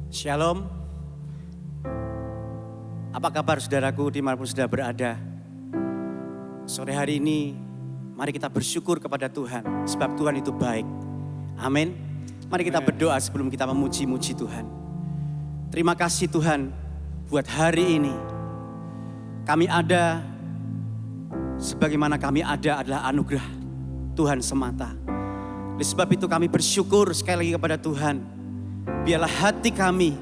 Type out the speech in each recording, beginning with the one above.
Shalom. Apa kabar saudaraku dimanapun saudara berada? Sore hari ini mari kita bersyukur kepada Tuhan sebab Tuhan itu baik. Amin. Mari kita berdoa sebelum kita memuji-muji Tuhan. Terima kasih Tuhan buat hari ini. Kami ada sebagaimana kami ada adalah anugerah Tuhan semata. Oleh sebab itu kami bersyukur sekali lagi kepada Tuhan. Biarlah hati kami,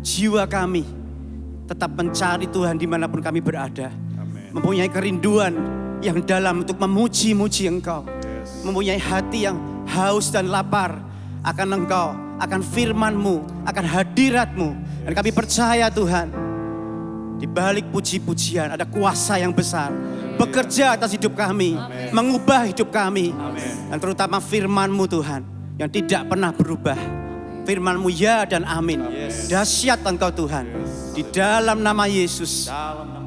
jiwa kami tetap mencari Tuhan dimanapun kami berada. Amen. Mempunyai kerinduan yang dalam untuk memuji-muji Engkau. Yes. Mempunyai hati yang haus dan lapar akan Engkau, akan firman-Mu, akan hadirat-Mu. Yes. Dan kami percaya Tuhan, di balik puji-pujian ada kuasa yang besar. Amen. Bekerja atas hidup kami, Amen. Mengubah hidup kami. Amen. Dan terutama firman-Mu Tuhan yang tidak pernah berubah. Firman-Mu ya dan amin. Yes. Dahsyat Engkau Tuhan. Yes. Di dalam nama Yesus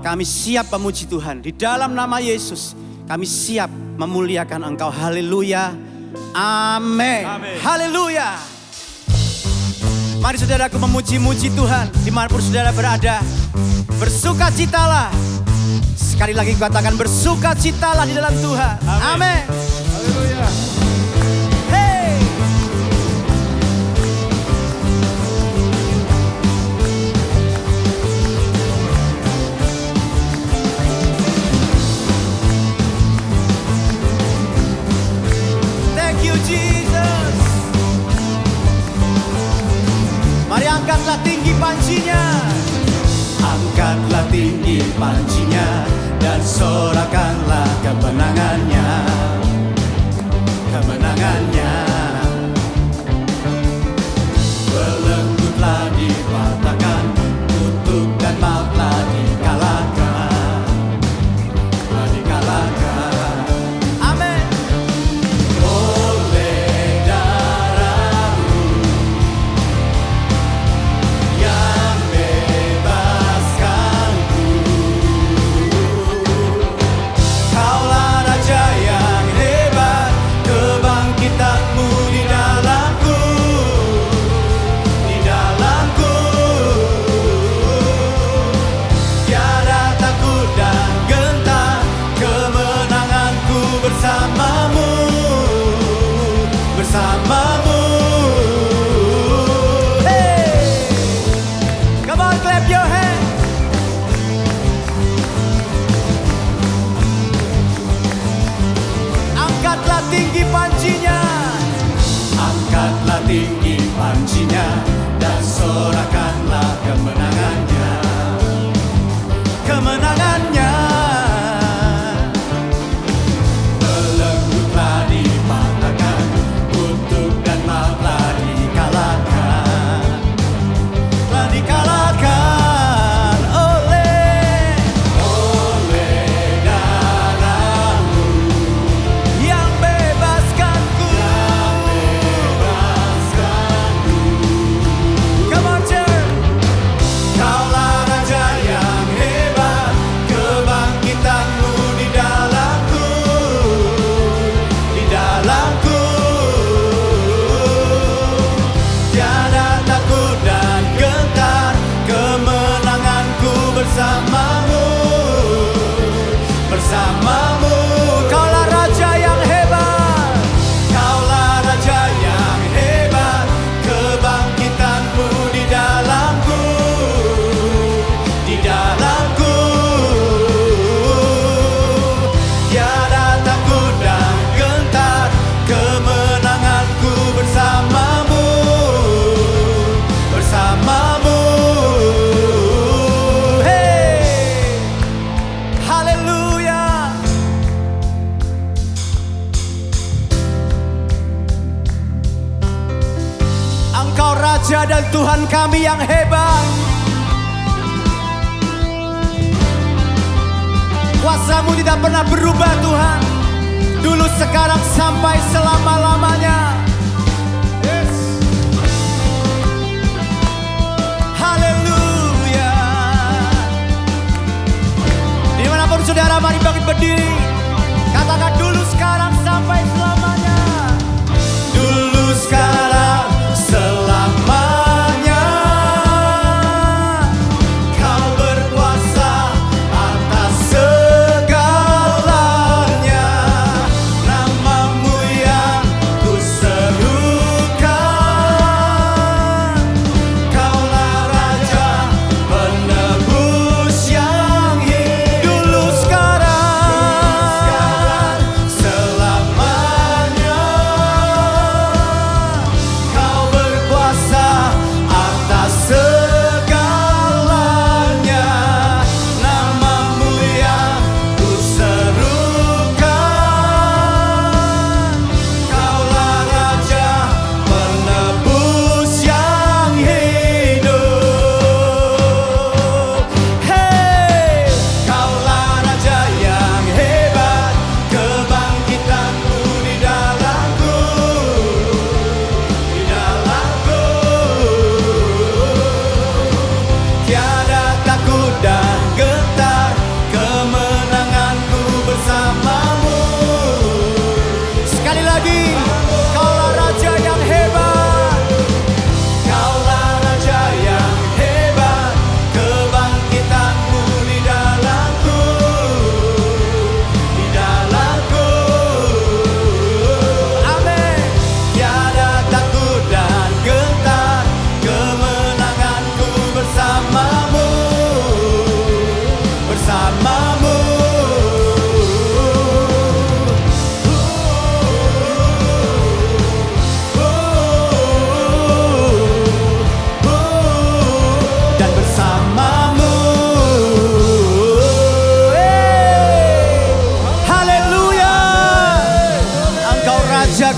kami siap memuji Tuhan. Di dalam nama Yesus kami siap memuliakan Engkau. Haleluya. Amin. Haleluya. Mari saudaraku memuji-muji Tuhan dimanapun saudara berada. Bersukacitalah. Sekali lagi katakan bersukacitalah di dalam Tuhan. Amin. Haleluya. Jesus. Mari angkatlah tinggi pancinya. Angkatlah tinggi pancinya dan sorakanlah kemenangannya. Kemenangannya. Belenggu telah dipatahkan, kutuk dan maut telah dikalahkan. Telah dikalahkan. Amin. Tinggi pancinya dan sorakanlah kemenangannya. Kemenangannya. Belenggu telah dipatahkan, kutuk dan maut telah dikalahkan. Telah dikalahkan oleh darah-Mu yang bebaskanku. Bersamamu, bersamamu, Kaulah Raja yang hebat, Kaulah Raja yang hebat, kebangkitan-Mu di dalamku, di dalamku, tiada takut dan gentar, kemenanganku bersamamu, bersamamu. Raja dan Tuhan kami yang hebat. Kuasa-Mu tidak pernah berubah Tuhan. Dulu, sekarang, sampai selama-lamanya. Yes. Haleluya. Dimanapun saudara, mari bangkit berdiri. Katakan dulu, sekarang, sampai selamanya. Dulu, sekarang, selamanya.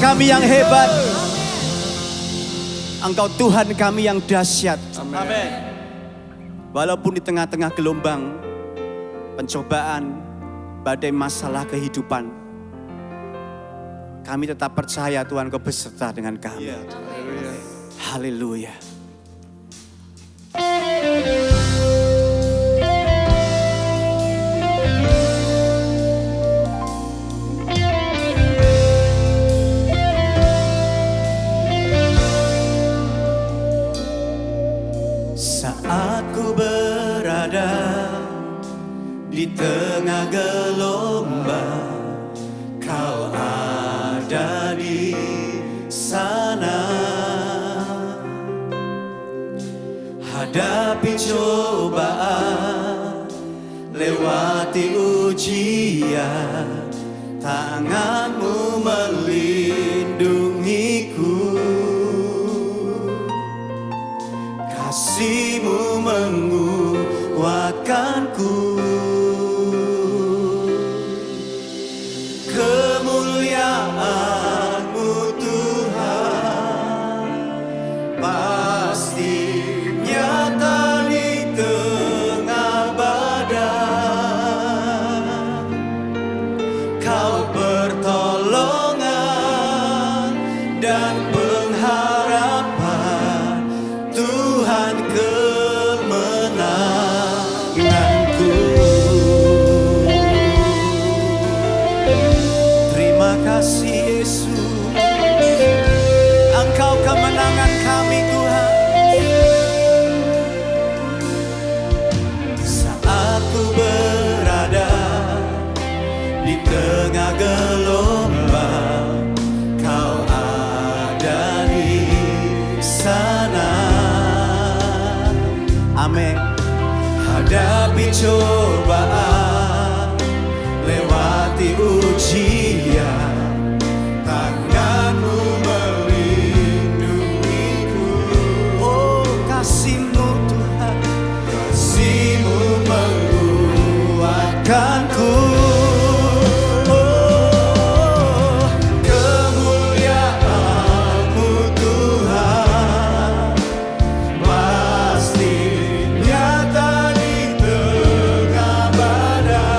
kami yang hebat. Engkau Tuhan kami yang dahsyat. Amin. Walaupun di tengah-tengah gelombang pencobaan, badai masalah kehidupan, kami tetap percaya Tuhan Kau beserta dengan kami. Haleluya. Saat ku berada di tengah gelombang, Kau ada di sana. Hadapi cobaan, lewati ujian, tangan-Mu melindungiku. Kasih-Mu menguatkanku. Kemuliaan-Mu Tuhan pasti nyata di tengah badai. Kau pertolongan dan pengharapan, Tuhan kemenanganku. Terima kasih Yesus, Engkau kemenangan kami Tuhan. Saat ku berada di tengah gelombang, Kau ada di sana. Amin. Hadapi cobaan, lewati ujian, tangan-Mu melindungiku. Oh, kasih-Mu Tuhan, kasih-Mu menguatkanku. Oh, kemuliaan-Mu Tuhan pasti nyata di tengah badai.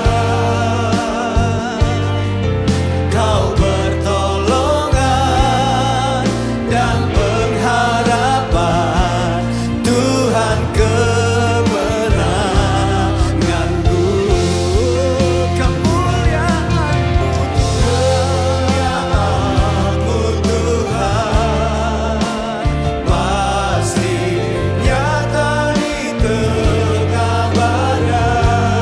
Kau pertolongan dan pengharapan, Tuhan kemenanganku. Kemuliaan-Mu Tuhan pasti nyata di tengah badai.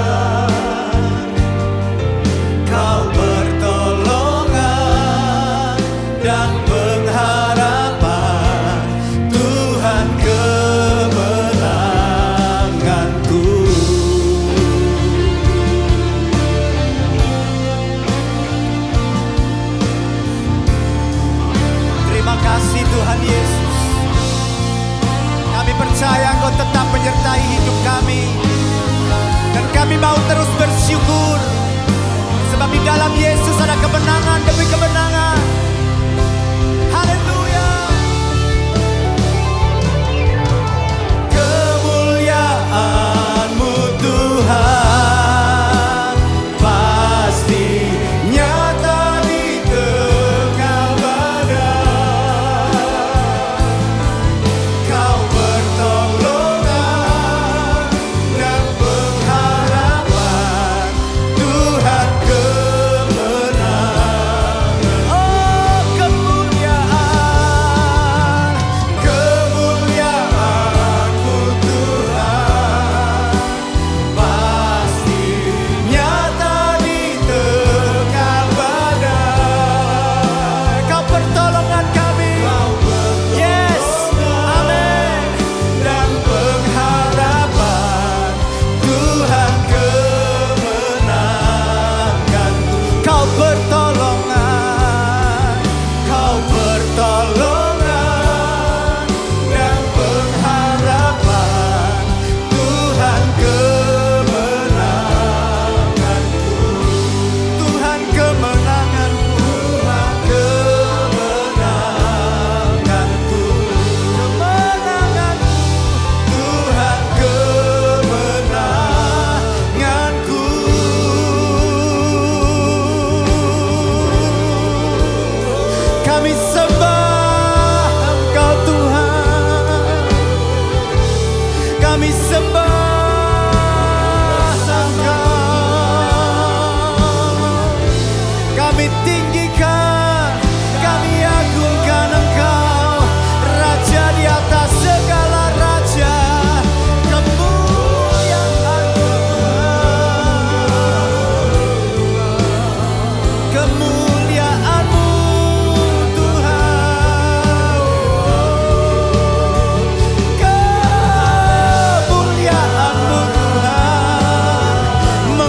Kau pertolongan dan pengharapan, Tuhan kemenanganku. Terima kasih Tuhan Yesus. Kami percaya Engkau tetap menyertai hidup kami, dan kami mau terus bersyukur, sebab di dalam Yesus ada kemenangan demi kemenangan. Haleluya. Kemuliaan-Mu Tuhan pasti nyata di tengah badai. Kau pertolongan dan pengharapan, Tuhan kemenangan. Oh,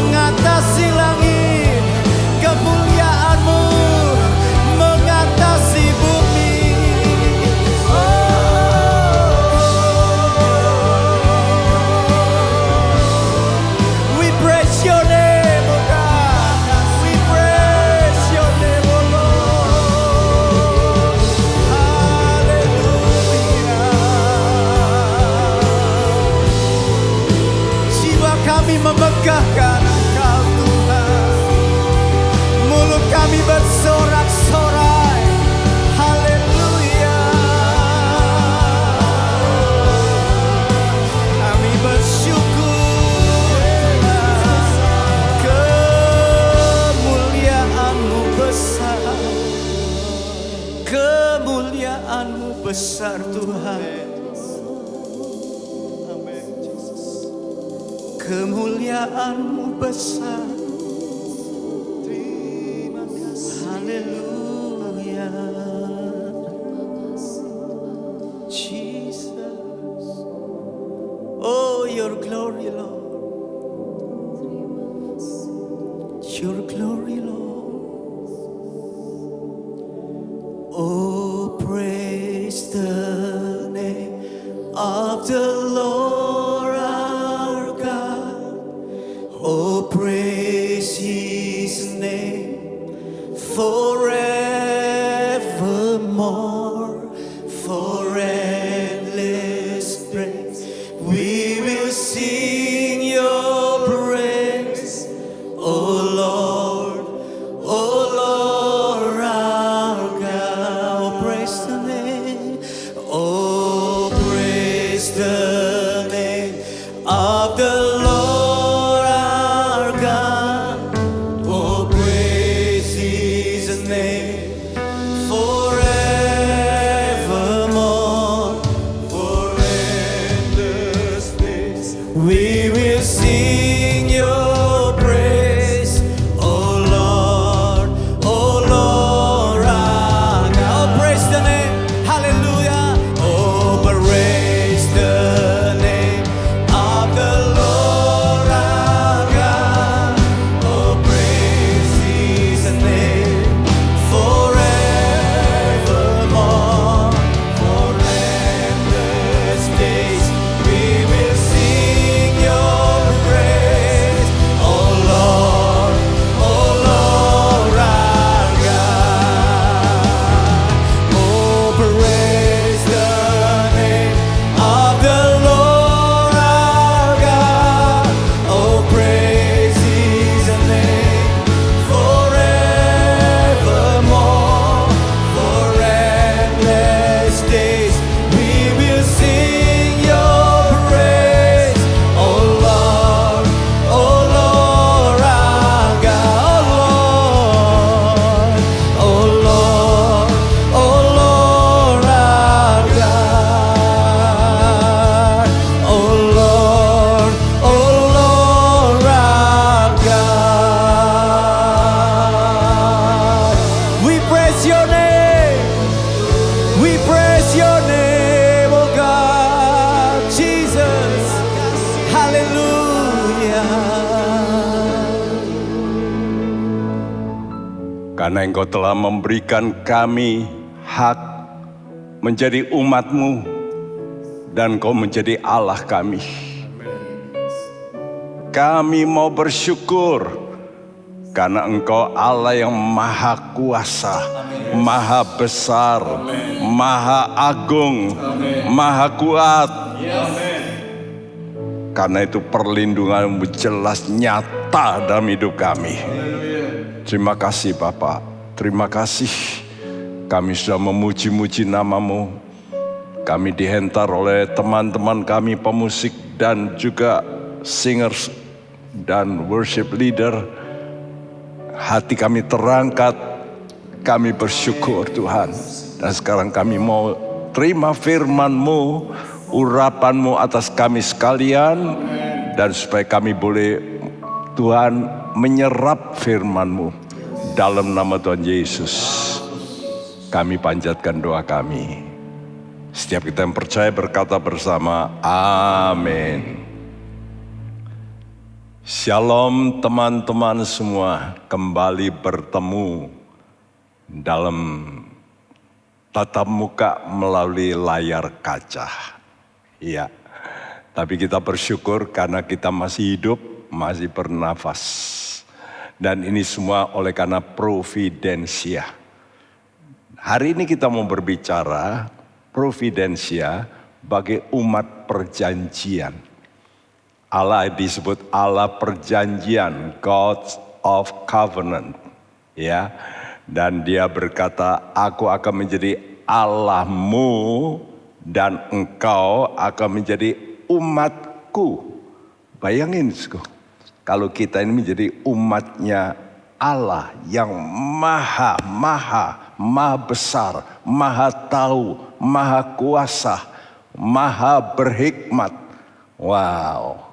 mengatasi langit, kemuliaan-Mu mengatasi bumi. We praise Your name, oh God. We praise Your name, oh Lord. Haleluya. Jiwa kami memegahkan Engkau Tuhan. Mulut kami bersorak-sorai. Haleluya. Kami bersyukur kemuliaan-Mu besar. Kemuliaan-Mu besar Tuhan. Kemuliaan-Mu besar. Haleluya. Jesus. Oh, Your glory, Lord. Your glory, Lord. Oh, praise the name of the Lord our God. Oh, praise His name forevermore. For endless praise we will sing Your praise, oh Lord, our God. Oh, praise the name, oh, praise the name of the Lord our God. Oh, praise His name forevermore. For endless days we will sing Your praise, oh Lord, our God. Oh, praise the name, hallelujah. Oh, praise the name of the Lord our God. Oh, praise His name forevermore. For endless days we will sing Your praise, oh Lord, our God. Oh, praise the name of the Lord our God. Oh, praise His name forevermore. For endless days we will sing Your praise, oh Lord, our God. Oh Lord, our God. Oh Lord, our God. We praise Your name. We praise Your name, oh God, Jesus. Haleluya. Karena Engkau telah memberikan kami hak menjadi umat-Mu dan Engkau menjadi Allah kami. Kami mau bersyukur karena Engkau Allah yang maha kuasa, maha besar, maha agung, maha kuat. Karena itu perlindungan-Mu jelas nyata dalam hidup kami. Terima kasih Bapa, terima kasih. Kami sudah memuji-muji nama-Mu. Kami dihentar oleh teman-teman kami pemusik dan juga singers dan worship leader. Hati kami terangkat, kami bersyukur Tuhan. Dan sekarang kami mau terima firman-Mu, urapan-Mu atas kami sekalian. Dan supaya kami boleh Tuhan menyerap firman-Mu. Dalam nama Tuhan Yesus kami panjatkan doa kami. Setiap kita yang percaya berkata bersama, amin. Shalom teman-teman semua, kembali bertemu dalam tatap muka melalui layar kaca. Iya, tapi kita bersyukur karena kita masih hidup, masih bernafas. Dan ini semua oleh karena providensia. Hari ini kita mau berbicara providensia bagi umat perjanjian. Allah disebut Allah perjanjian, God of Covenant, ya. Dan Dia berkata, aku akan menjadi Allahmu dan engkau akan menjadi umatku. Bayangin, kalau kita ini menjadi umatnya Allah yang maha besar, maha tahu, maha kuasa, maha berhikmat. Wow.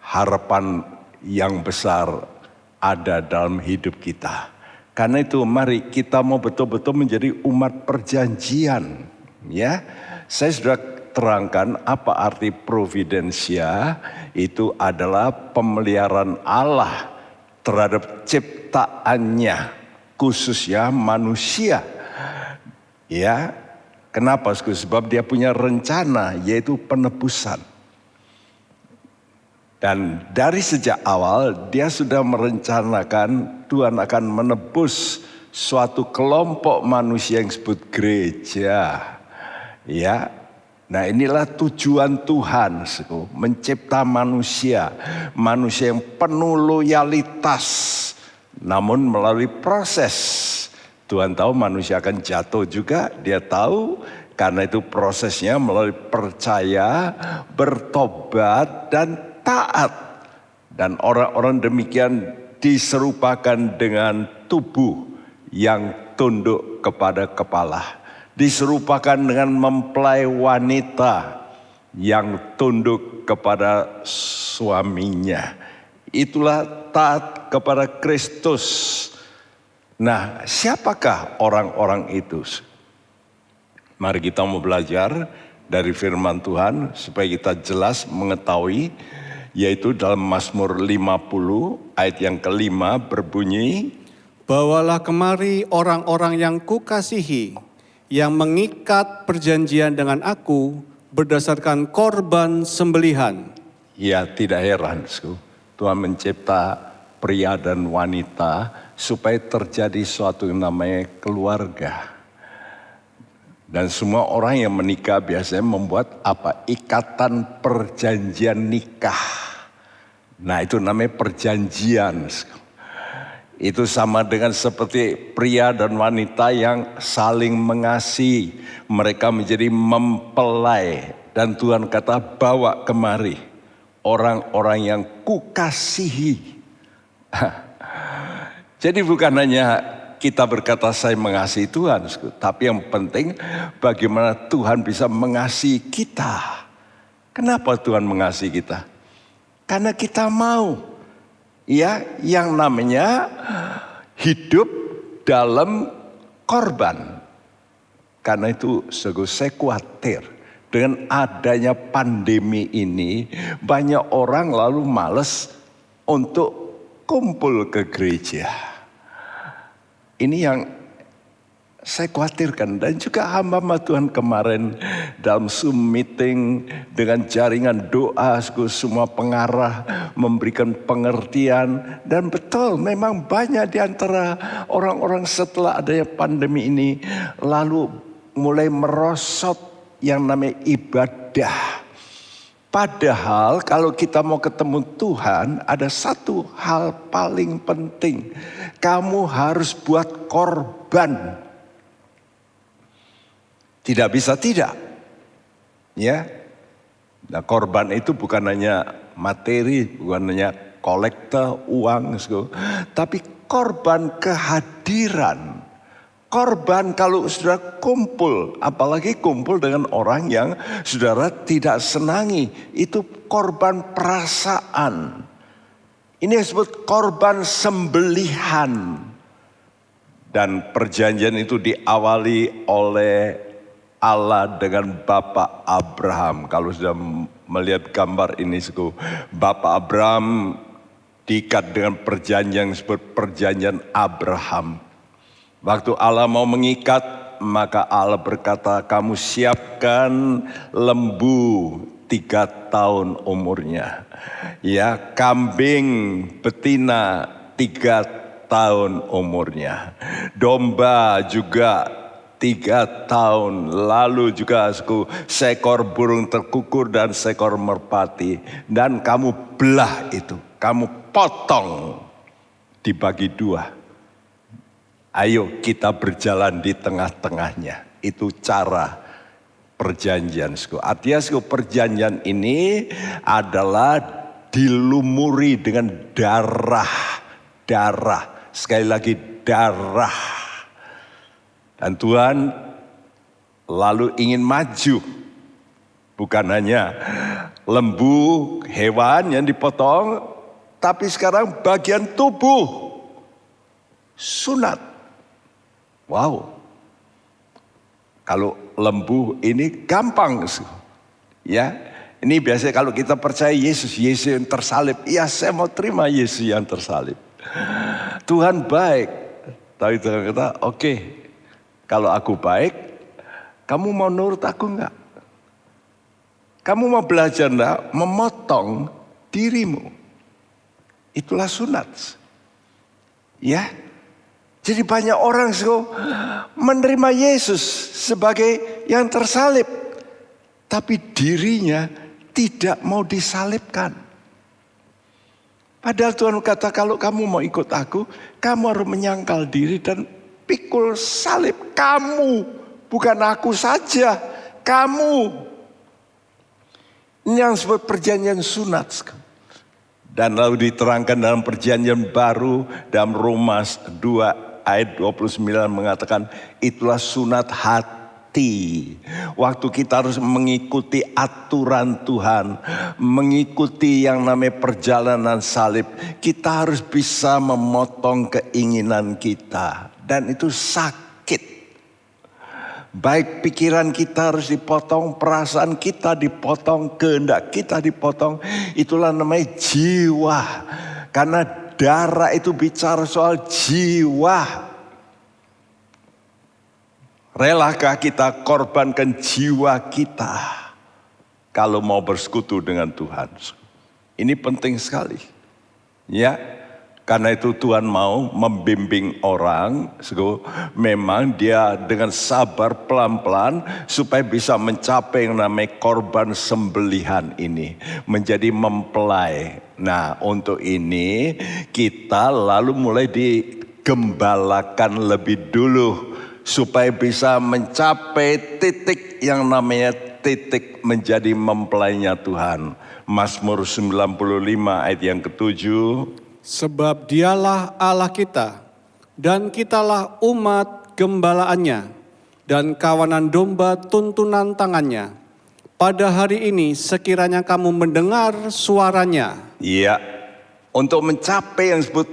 Harapan yang besar ada dalam hidup kita. Karena itu mari kita mau betul-betul menjadi umat perjanjian. Ya, saya sudah terangkan apa arti providensia. Itu adalah pemeliharaan Allah terhadap ciptaannya, khususnya manusia. Ya, kenapa? Sebab Dia punya rencana, yaitu penebusan. Dan dari sejak awal Dia sudah merencanakan Tuhan akan menebus suatu kelompok manusia yang disebut gereja. Ya. Nah, inilah tujuan Tuhan, mencipta manusia yang penuh loyalitas. Namun melalui proses, Tuhan tahu manusia akan jatuh juga, Dia tahu. Karena itu prosesnya melalui percaya, bertobat, dan taat. Dan orang-orang demikian diserupakan dengan tubuh yang tunduk kepada kepala. Diserupakan dengan mempelai wanita yang tunduk kepada suaminya. Itulah taat kepada Kristus. Nah, siapakah orang-orang itu? Mari kita mau belajar dari firman Tuhan supaya kita jelas mengetahui. Yaitu dalam Mazmur 50 ayat yang kelima berbunyi, bawalah kemari orang-orang yang kukasihi, yang mengikat perjanjian dengan aku berdasarkan korban sembelihan. Ya, tidak heran, Tuhan mencipta pria dan wanita supaya terjadi suatu yang namanya keluarga. Dan semua orang yang menikah biasanya membuat apa? Ikatan perjanjian nikah. Nah, itu namanya perjanjian. Itu sama dengan seperti pria dan wanita yang saling mengasihi. Mereka menjadi mempelai. Dan Tuhan kata, bawa kemari orang-orang yang kukasihi. Jadi bukan hanya kita berkata saya mengasihi Tuhan, tapi yang penting bagaimana Tuhan bisa mengasihi kita. Kenapa Tuhan mengasihi kita? Karena kita mau, ya, yang namanya hidup dalam korban. Karena itu saya khawatir dengan adanya pandemi ini, banyak orang lalu malas untuk kumpul ke gereja. Ini yang saya khawatirkan. Dan juga hamba Tuhan kemarin dalam Zoom meeting dengan jaringan doa, semua pengarah memberikan pengertian. Dan betul memang banyak di antara orang-orang setelah adanya pandemi ini lalu mulai merosot yang namanya ibadah. Padahal kalau kita mau ketemu Tuhan, ada satu hal paling penting. Kamu harus buat korban. Tidak bisa tidak. Ya. Nah, korban itu bukan hanya materi, bukan hanya kolektor uang, tapi korban kehadiran. Korban kalau saudara kumpul, apalagi kumpul dengan orang yang saudara tidak senangi, itu korban perasaan. Ini disebut korban sembelihan. Dan perjanjian itu diawali oleh Allah dengan Bapak Abraham. Kalau sudah melihat gambar ini, Bapak Abraham diikat dengan perjanjian yang disebut perjanjian Abraham. Waktu Allah mau mengikat, maka Allah berkata, kamu siapkan lembu 3 tahun umurnya. Ya, kambing betina 3 tahun umurnya. Domba juga 3 tahun. Lalu juga seekor burung terkukur dan seekor merpati. Dan kamu belah itu, kamu potong dibagi 2. Ayo kita berjalan di tengah-tengahnya. Itu cara perjanjian. Artinya perjanjian ini adalah dilumuri dengan darah. Darah. Sekali lagi darah. Dan Tuhan lalu ingin maju. Bukan hanya lembu, hewan yang dipotong. Tapi sekarang bagian tubuh. Sunat. Wow, kalau lembu ini gampang, ya. Ini biasanya kalau kita percaya Yesus yang tersalib, ya saya mau terima Yesus yang tersalib. Tuhan baik, tapi Tuhan kata, oke, kalau aku baik, kamu mau nurut aku enggak? Kamu mau belajar enggak memotong dirimu? Itulah sunat, ya. Jadi banyak orang menerima Yesus sebagai yang tersalib. Tapi dirinya tidak mau disalibkan. Padahal Tuhan kata kalau kamu mau ikut aku, kamu harus menyangkal diri dan pikul salib. Kamu, bukan aku saja, kamu. Ini yang disebut perjanjian sunat. Dan lalu diterangkan dalam perjanjian baru dalam Roma 2 ayat 29 mengatakan itulah sunat hati. Waktu kita harus mengikuti aturan Tuhan, mengikuti yang namanya perjalanan salib, kita harus bisa memotong keinginan kita. Dan itu sakit. Baik pikiran kita harus dipotong, perasaan kita dipotong, kehendak kita dipotong. Itulah namanya jiwa. Karena darah itu bicara soal jiwa. Relakah kita korbankan jiwa kita kalau mau bersekutu dengan Tuhan? Ini penting sekali. Ya, karena itu Tuhan mau membimbing orang, memang dia dengan sabar pelan-pelan supaya bisa mencapai yang namanya korban sembelihan ini, menjadi mempelai. Nah, untuk ini kita lalu mulai digembalakan lebih dulu supaya bisa mencapai titik yang namanya titik menjadi mempelainya Tuhan. Mazmur 95 ayat yang ke-7. Sebab dialah Allah kita, dan kitalah umat gembalaannya, dan kawanan domba tuntunan tangannya. Pada hari ini sekiranya kamu mendengar suaranya. Iya, untuk mencapai yang disebut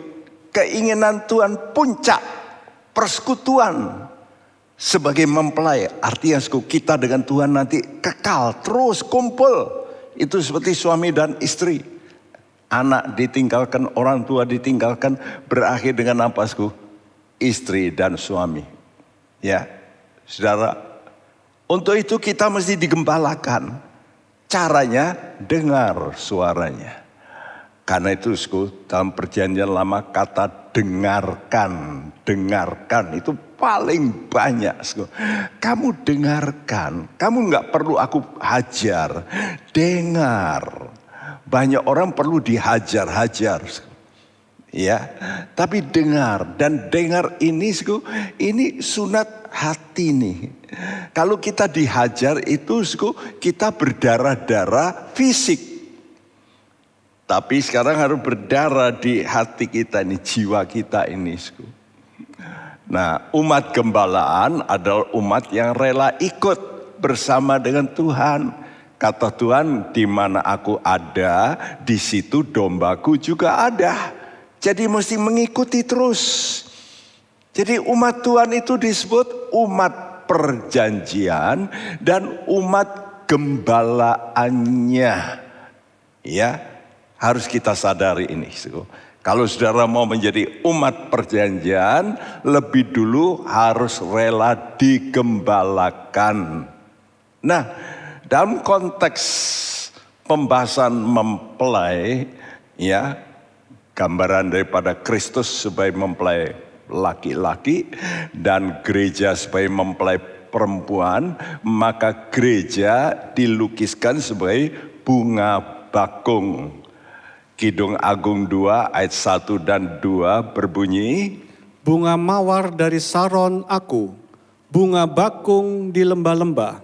keinginan Tuhan, puncak persekutuan sebagai mempelai. Artinya kita dengan Tuhan nanti kekal, terus kumpul. Itu seperti suami dan istri. Anak ditinggalkan, orang tua ditinggalkan, berakhir dengan apa? Istri dan suami. Ya, saudara. Untuk itu kita mesti digembalakan. Caranya dengar suaranya. Karena itu dalam perjanjian lama kata dengarkan. Dengarkan itu paling banyak. Kamu dengarkan. Kamu gak perlu aku hajar. Dengar. Banyak orang perlu dihajar-hajar. Ya, tapi dengar. Dan dengar ini sunat hati nih. Kalau kita dihajar itu kita berdarah-darah fisik. Tapi sekarang harus berdarah di hati kita ini, jiwa kita ini. Nah, umat gembalaan adalah umat yang rela ikut bersama dengan Tuhan. Kata Tuhan, di mana aku ada, di situ dombaku juga ada. Jadi mesti mengikuti terus. Jadi umat Tuhan itu disebut umat perjanjian dan umat gembalaannya. Ya, Harus kita sadari ini. Kalau saudara mau menjadi umat perjanjian, lebih dulu harus rela digembalakan. Nah, dalam konteks pembahasan mempelai, ya, gambaran daripada Kristus sebagai mempelai laki-laki dan gereja sebagai mempelai perempuan, maka gereja dilukiskan sebagai bunga bakung. Kidung Agung 2 ayat 1 dan 2 berbunyi, bunga mawar dari Saron aku, bunga bakung di lembah-lembah,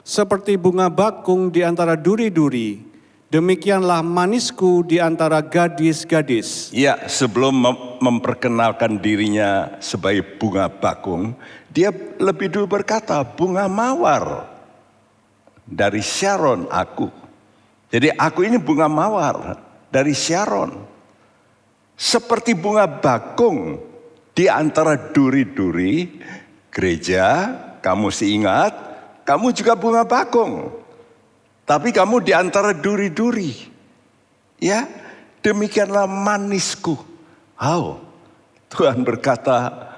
seperti bunga bakung di antara duri-duri, demikianlah manisku di antara gadis-gadis. Ya, sebelum memperkenalkan dirinya sebagai bunga bakung, dia lebih dulu berkata, bunga mawar dari Sharon aku. Jadi aku ini bunga mawar dari Sharon. Seperti bunga bakung di antara duri-duri, gereja, kamu mesti ingat, kamu juga bunga bakung. Tapi kamu di antara duri-duri. Ya, demikianlah manisku. Tuhan berkata,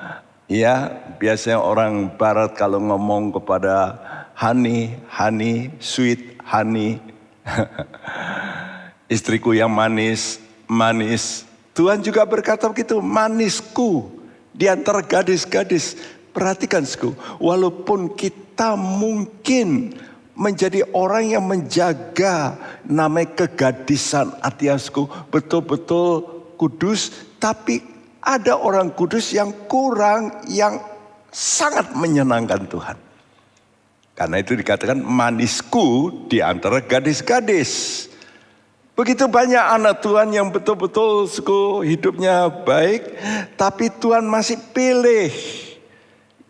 ya, biasanya orang barat kalau ngomong kepada honey, sweet honey. Istriku yang manis. Tuhan juga berkata begitu, manisku di antara gadis-gadis. Perhatikan, walaupun kita mungkin menjadi orang yang menjaga namanya kegadisan Atiasku, betul-betul kudus, tapi ada orang kudus yang kurang, yang sangat menyenangkan Tuhan. Karena itu dikatakan manisku di antara gadis-gadis. Begitu banyak anak Tuhan yang betul-betul hidupnya baik, tapi Tuhan masih pilih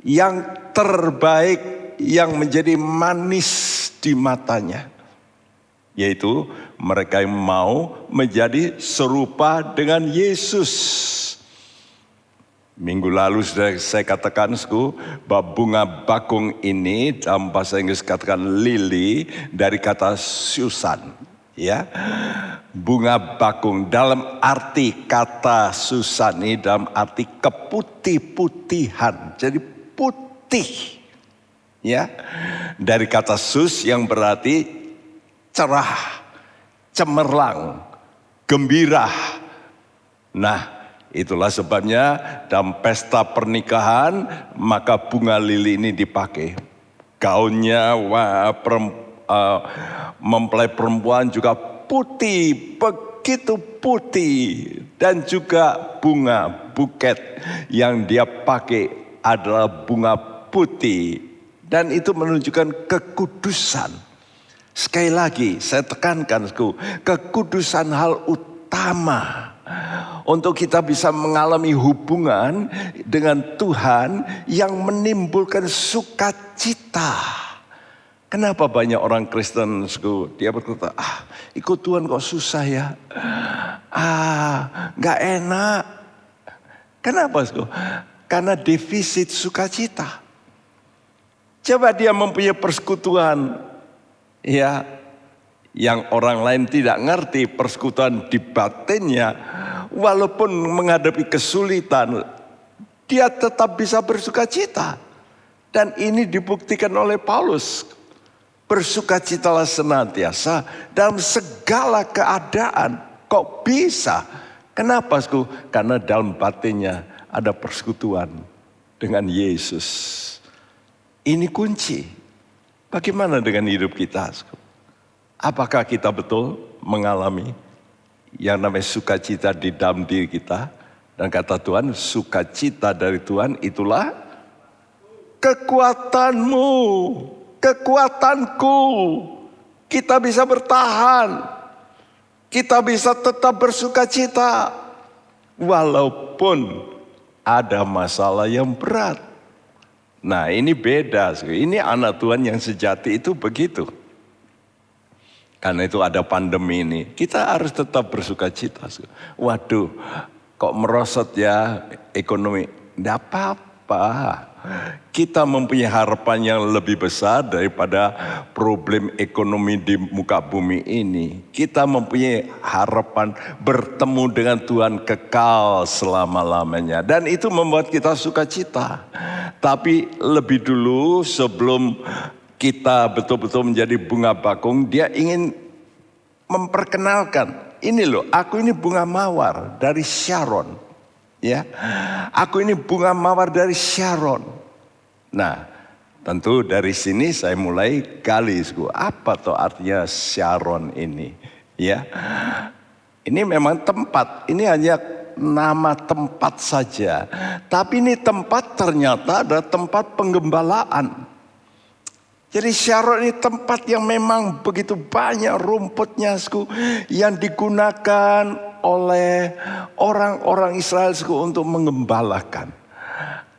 yang terbaik, yang menjadi manis di matanya. Yaitu mereka yang mau menjadi serupa dengan Yesus. Minggu lalu sudah saya katakan bahwa bunga bakung ini dalam bahasa Inggris katakan lily dari kata Susan. Ya, bunga bakung dalam arti kata Susan ini dalam arti keputih-putihan. Jadi putih. Ya, dari kata sus yang berarti cerah, cemerlang, gembira. Nah, itulah sebabnya dalam pesta pernikahan maka bunga lili ini dipakai. Gaunnya mempelai perempuan juga putih, begitu putih. Dan juga bunga buket yang dia pakai adalah bunga putih. Dan itu menunjukkan kekudusan. Sekali lagi saya tekankan, kekudusan hal utama untuk kita bisa mengalami hubungan dengan Tuhan yang menimbulkan sukacita. Kenapa banyak orang Kristen, dia berkata, ikut Tuhan kok susah ya, gak enak. Kenapa? Karena defisit sukacita. Coba dia mempunyai persekutuan, ya, yang orang lain tidak ngerti, persekutuan di batinnya, walaupun menghadapi kesulitan, dia tetap bisa bersukacita. Dan ini dibuktikan oleh Paulus. Bersukacitalah senantiasa dalam segala keadaan. Kok bisa? Kenapa? Karena dalam batinnya ada persekutuan dengan Yesus. Ini kunci. Bagaimana dengan hidup kita? Apakah kita betul mengalami yang namanya sukacita di dalam diri kita? Dan kata Tuhan, sukacita dari Tuhan itulah kekuatanmu. Kekuatanku, kita bisa bertahan, kita bisa tetap bersukacita, walaupun ada masalah yang berat. Nah, ini beda, ini anak Tuhan yang sejati itu begitu. Karena itu ada pandemi ini, kita harus tetap bersukacita. Waduh, kok merosot ya ekonomi? Tidak apa-apa. apa? Kita mempunyai harapan yang lebih besar daripada problem ekonomi di muka bumi ini. Kita mempunyai harapan bertemu dengan Tuhan kekal selama-lamanya. Dan itu membuat kita sukacita. Tapi lebih dulu sebelum kita betul-betul menjadi bunga bakung, dia ingin memperkenalkan. Ini loh, aku ini bunga mawar dari Sharon. Ya, aku ini bunga mawar dari Sharon. Nah, tentu dari sini saya mulai gali, apa tuh artinya Sharon ini? Ya, ini memang tempat, ini hanya nama tempat saja. Tapi ini tempat ternyata ada tempat penggembalaan. Jadi Sharon ini tempat yang memang begitu banyak rumputnya yang digunakan oleh orang-orang Israel untuk mengembalakan.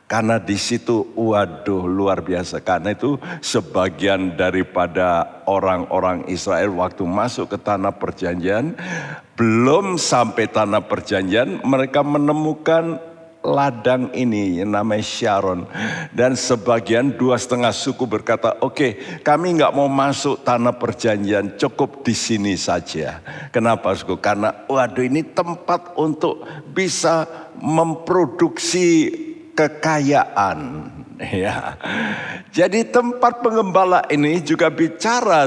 Karena di situ waduh luar biasa. Karena itu sebagian daripada orang-orang Israel waktu masuk ke tanah perjanjian, belum sampai tanah perjanjian mereka menemukan ladang ini yang namanya Sharon. Dan sebagian 2,5 suku berkata, oke, kami nggak mau masuk tanah perjanjian, cukup di sini saja. Kenapa suku? Karena waduh ini tempat untuk bisa memproduksi kekayaan. Ya, jadi tempat penggembala ini juga bicara,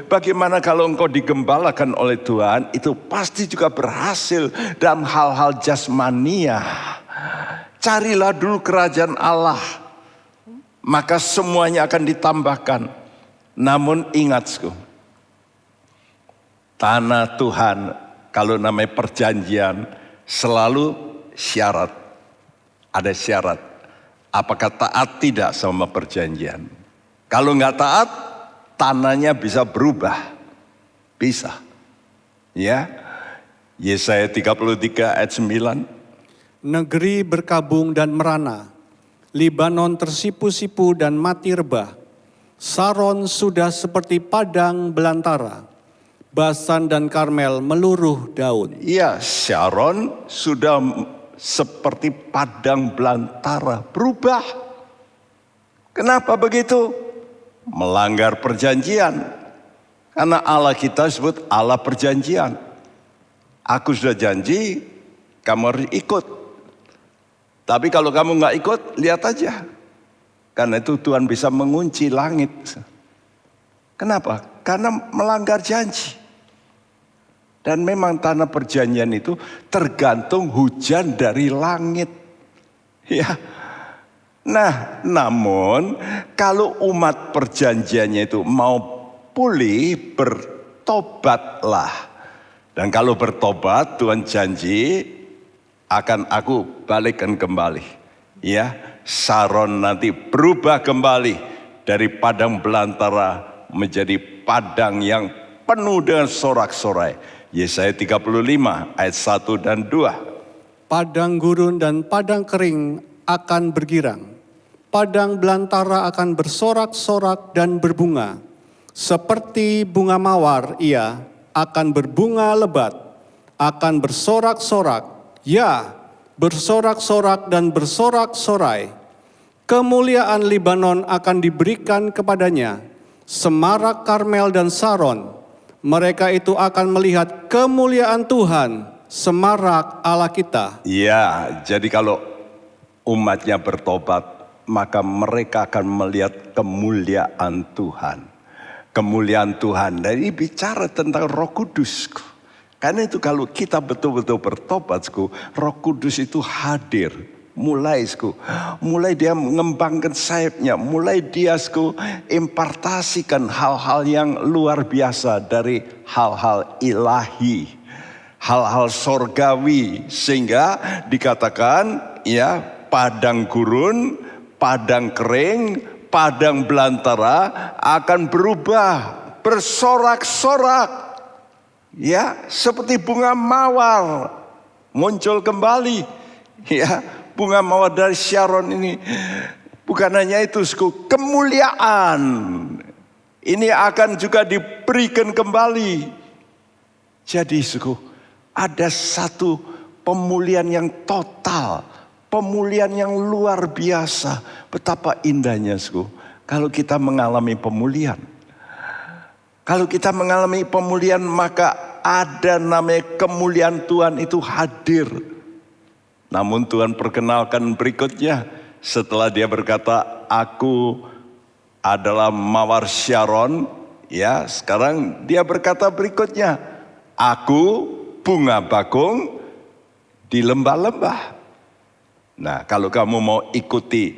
bagaimana kalau engkau digembalakan oleh Tuhan, itu pasti juga berhasil dalam hal-hal jasmania. Carilah dulu kerajaan Allah, maka semuanya akan ditambahkan. Namun ingat, tanah Tuhan kalau namanya perjanjian selalu syarat. Ada syarat. Apakah taat tidak sama perjanjian? Kalau nggak taat, tanahnya bisa berubah. Bisa. Ya. Yesaya 33 ayat 9. Negeri berkabung dan merana, Libanon tersipu-sipu dan mati rebah. Saron sudah seperti padang belantara, Basan dan Karmel meluruh daun. Iya, Sharon sudah seperti padang belantara, berubah. Kenapa begitu? Melanggar perjanjian. Karena Allah kita sebut Allah perjanjian. Aku sudah janji, kamu harus ikut. Tapi kalau kamu nggak ikut, lihat aja. Karena itu Tuhan bisa mengunci langit. Kenapa? Karena melanggar janji. Dan memang tanah perjanjian itu tergantung hujan dari langit. Ya. Nah, namun kalau umat perjanjiannya itu mau pulih, bertobatlah. Dan kalau bertobat, Tuhan janji akan aku balikkan kembali. Ya, Sharon nanti berubah kembali dari padang belantara menjadi padang yang penuh dengan sorak-sorai. Yesaya 35 ayat 1 dan 2. Padang gurun dan padang kering akan bergirang. Padang belantara akan bersorak-sorak dan berbunga. Seperti bunga mawar ia akan berbunga lebat, akan bersorak-sorak. Ya, bersorak-sorak dan bersorak-sorai. Kemuliaan Libanon akan diberikan kepadanya, semarak Karmel dan Saron. Mereka itu akan melihat kemuliaan Tuhan, semarak Allah kita. Ya, jadi kalau umatnya bertobat, maka mereka akan melihat kemuliaan Tuhan. Kemuliaan Tuhan. Dan ini bicara tentang Roh Kudus. Karena itu kalau kita betul-betul bertobat, Roh Kudus itu hadir. Mulai dia mengembangkan sayapnya, mulai dia impartasikan hal-hal yang luar biasa dari hal-hal ilahi, hal-hal sorgawi, sehingga dikatakan ya padang gurun, padang kering, padang belantara akan berubah, bersorak-sorak, ya seperti bunga mawar muncul kembali, ya. Bunga mawar dari Sharon ini bukan hanya itu, kemuliaan ini akan juga diberikan kembali. Jadi ada satu pemulihan yang total, pemulihan yang luar biasa. Betapa indahnya, kalau kita mengalami pemulihan. Kalau kita mengalami pemulihan, maka ada namanya kemuliaan Tuhan itu hadir. Namun Tuhan perkenalkan berikutnya, setelah dia berkata, aku adalah mawar Syaron, ya, sekarang dia berkata berikutnya, aku bunga bakung di lembah-lembah. Nah, kalau kamu mau ikuti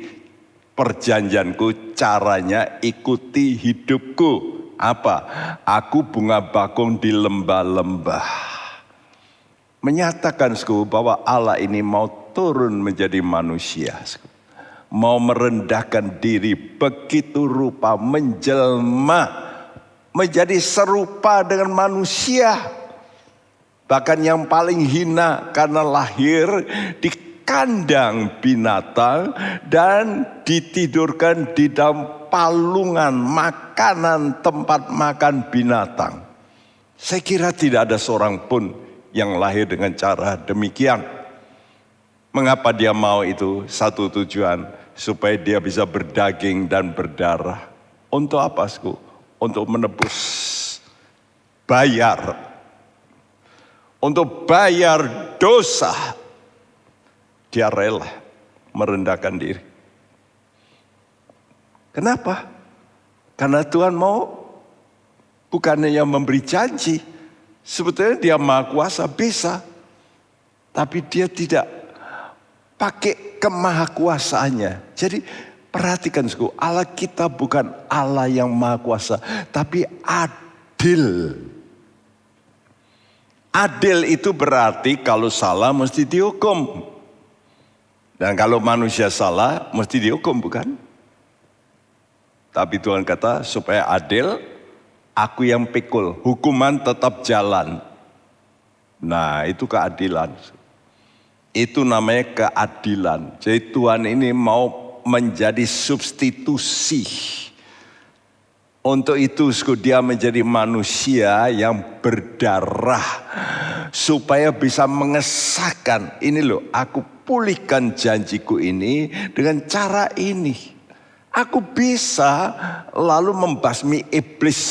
perjanjianku, caranya ikuti hidupku. Apa? Aku bunga bakung di lembah-lembah. Menyatakan bahwa Allah ini mau turun menjadi manusia. Mau merendahkan diri begitu rupa, menjelma, menjadi serupa dengan manusia. Bahkan yang paling hina karena lahir di kandang binatang dan ditidurkan di dalam palungan makanan tempat makan binatang. Saya kira tidak ada seorang pun yang lahir dengan cara demikian. Mengapa dia mau itu? Satu tujuan, supaya dia bisa berdaging dan berdarah. Untuk apa, Untuk menebus, bayar. Untuk bayar dosa. Dia rela merendahkan diri. Kenapa? Karena Tuhan mau bukannya yang memberi janji. Sebetulnya dia maha kuasa, bisa. Tapi dia tidak pakai kemahakuasaannya. Jadi perhatikan, Allah kita bukan Allah yang maha kuasa, tapi adil. Adil itu berarti kalau salah mesti dihukum. Dan kalau manusia salah mesti dihukum, bukan? Tapi Tuhan kata supaya adil, aku yang pikul, hukuman tetap jalan. Nah, itu keadilan. Itu namanya keadilan. Jadi Tuhan ini mau menjadi substitusi. Untuk itu dia menjadi manusia yang berdarah. Supaya bisa mengesahkan, ini loh, aku pulihkan janjiku ini dengan cara ini. Aku bisa lalu membasmi iblis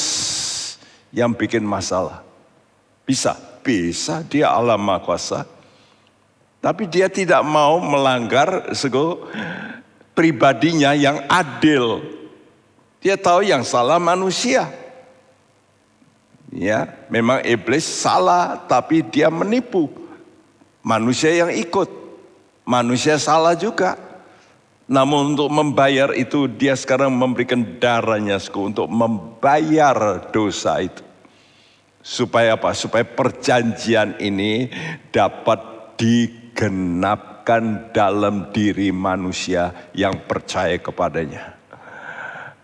yang bikin masalah. Bisa dia Allah Maha Kuasa. Tapi dia tidak mau melanggar pribadinya yang adil. Dia tahu yang salah manusia. Ya, memang iblis salah, tapi dia menipu. Manusia yang ikut, manusia salah juga. Namun untuk membayar itu dia sekarang memberikan darahnya untuk membayar dosa itu. Supaya apa? Supaya perjanjian ini dapat digenapkan dalam diri manusia yang percaya kepadanya.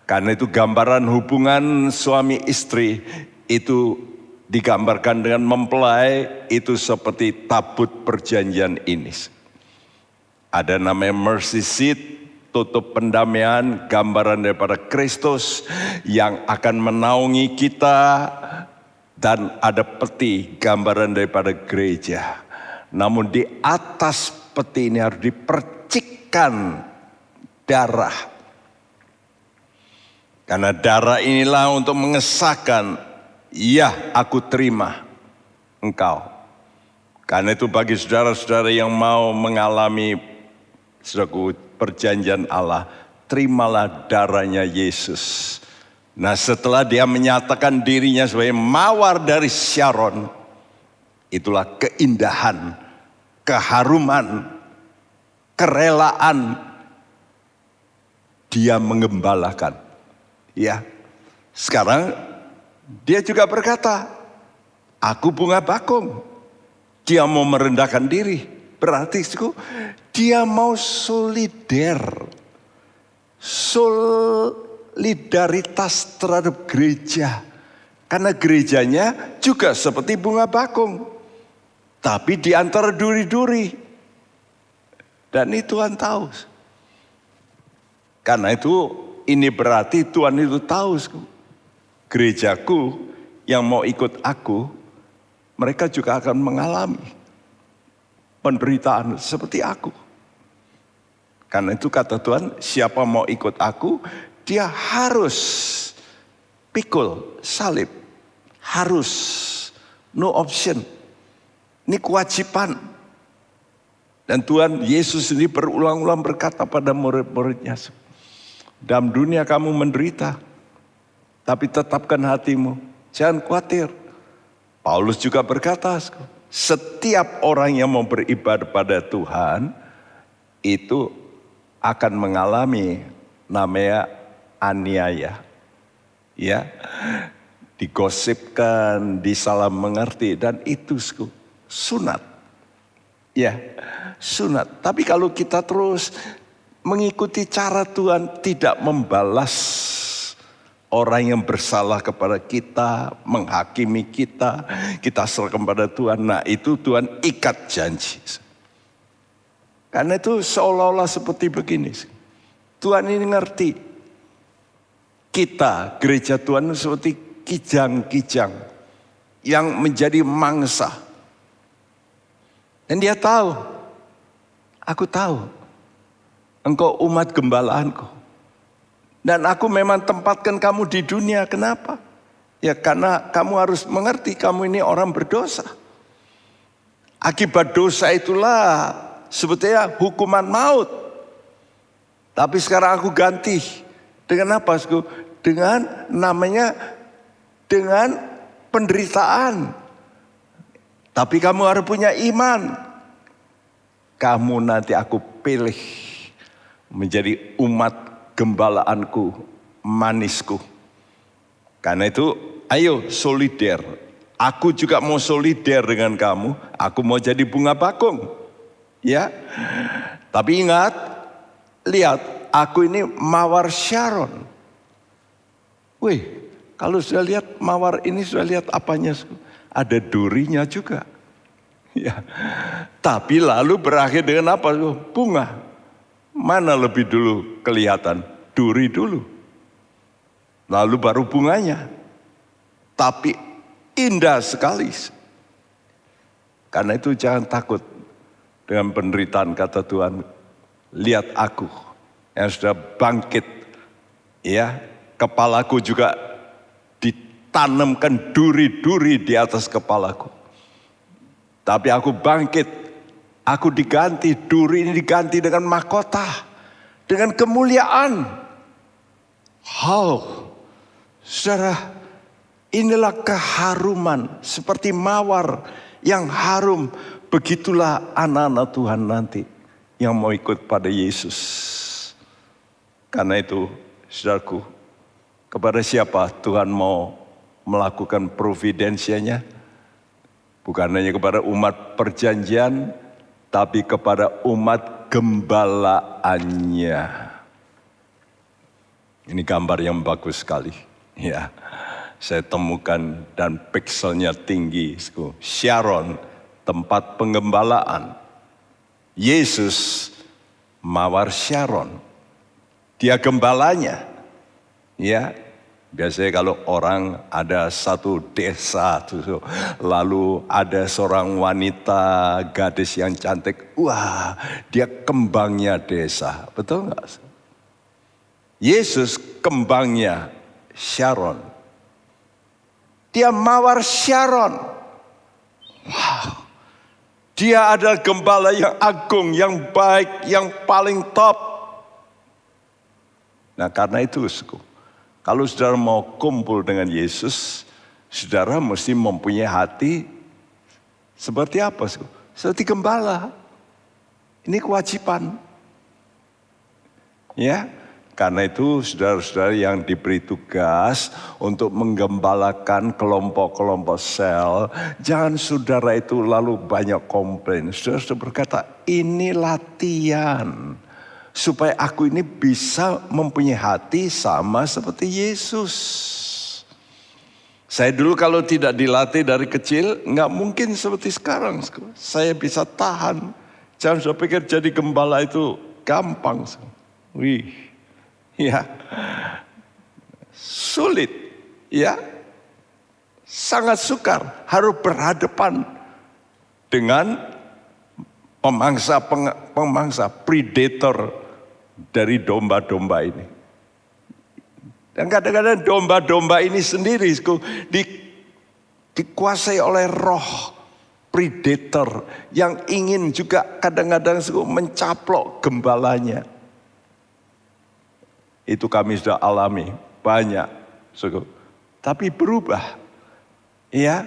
Karena itu gambaran hubungan suami istri itu digambarkan dengan mempelai itu seperti tabut perjanjian ini. Ada namanya mercy seat, tutup pendamaian, gambaran daripada Kristus yang akan menaungi kita. Dan ada peti, gambaran daripada gereja. Namun di atas peti ini harus dipercikkan darah. Karena darah inilah untuk mengesahkan, ya aku terima engkau. Karena itu bagi saudara-saudara yang mau mengalami perjanjian Allah, terimalah darahnya Yesus. Nah, setelah dia menyatakan dirinya sebagai mawar dari Syaron, itulah keindahan, keharuman, kerelaan dia mengembalakan. Ya, sekarang dia juga berkata, aku bunga bakung. Dia mau merendahkan diri. Berarti dia mau solidaritas terhadap gereja. Karena gerejanya juga seperti bunga bakung. Tapi di antara duri-duri. Dan itu Tuhan tahu. Karena itu ini berarti Tuhan itu tahu. Gerejaku yang mau ikut aku, mereka juga akan mengalami penderitaan seperti aku. Karena itu kata Tuhan, siapa mau ikut aku, dia harus pikul salib. Harus, no option. Ini kewajiban. Dan Tuhan Yesus sendiri berulang-ulang berkata pada murid-muridnya, dalam dunia kamu menderita, tapi tetapkan hatimu, jangan khawatir. Paulus juga berkata, setiap orang yang mau beribadah pada Tuhan, itu akan mengalami namanya aniaya. Ya, digosipkan, disalah mengerti, dan itu sunat. Ya, sunat. Tapi kalau kita terus mengikuti cara Tuhan, tidak membalas orang yang bersalah kepada kita, menghakimi kita, kita serahkan pada Tuhan. Nah, itu Tuhan ikat janji. Karena itu seolah-olah seperti begini. Tuhan ini ngerti. Kita, gereja Tuhan seperti kijang-kijang yang menjadi mangsa. Dan dia tahu, aku tahu, engkau umat gembalaanku. Dan aku memang tempatkan kamu di dunia, kenapa? Ya karena kamu harus mengerti kamu ini orang berdosa. Akibat dosa itulah sebetulnya hukuman maut. Tapi sekarang aku ganti. Dengan apa? Dengan namanya, dengan penderitaan. Tapi kamu harus punya iman. Kamu nanti aku pilih menjadi umat gembalaanku, manisku. Karena itu ayo solider. Aku juga mau solider dengan kamu. Aku mau jadi bunga bakung. Ya. Tapi ingat, lihat, aku ini mawar Sharon. Wih, kalau sudah lihat mawar ini, sudah lihat apanya? Ada durinya juga. Ya. Tapi lalu berakhir dengan apa? Bunga. Mana lebih dulu kelihatan? Duri dulu. Lalu baru bunganya. Tapi indah sekali. Karena itu jangan takut dengan penderitaan, kata Tuhan. Lihat aku yang sudah bangkit. Ya, kepalaku juga ditanamkan duri-duri di atas kepalaku. Tapi aku bangkit, aku diganti, duri ini diganti dengan mahkota, dengan kemuliaan. Saudara, inilah keharuman seperti mawar yang harum. Begitulah anak-anak Tuhan nanti yang mau ikut pada Yesus. Karena itu, saudaraku, kepada siapa Tuhan mau melakukan providensianya? Bukan hanya kepada umat perjanjian, tapi kepada umat gembalaannya. Ini gambar yang bagus sekali. Ya, saya temukan dan pikselnya tinggi. Sharon, tempat penggembalaan. Yesus, mawar Sharon. Dia gembalanya. Ya. Biasanya kalau orang ada satu desa, lalu ada seorang wanita, gadis yang cantik, wah dia kembangnya desa, betul nggak? Yesus kembangnya Sharon, dia mawar Sharon, wow, dia adalah gembala yang agung, yang baik, yang paling top. Nah karena itu, kalau saudara mau kumpul dengan Yesus, saudara mesti mempunyai hati seperti apa? Seperti gembala. Ini kewajiban. Ya, karena itu saudara-saudara yang diberi tugas untuk menggembalakan kelompok-kelompok sel, jangan saudara itu lalu banyak komplain. Saudara berkata, ini latihan. Supaya aku ini bisa mempunyai hati sama seperti Yesus. Saya dulu kalau tidak dilatih dari kecil, nggak mungkin seperti sekarang. Saya bisa tahan. Jangan sudah pikir jadi gembala itu gampang. Wih, ya, sulit, ya, sangat sukar. Harus berhadapan dengan pemangsa, predator dari domba-domba ini. Dan kadang-kadang domba-domba ini sendiri dikuasai oleh roh predator yang ingin juga kadang-kadang mencaplok gembalanya. Itu kami sudah alami banyak. Tapi berubah. Ya,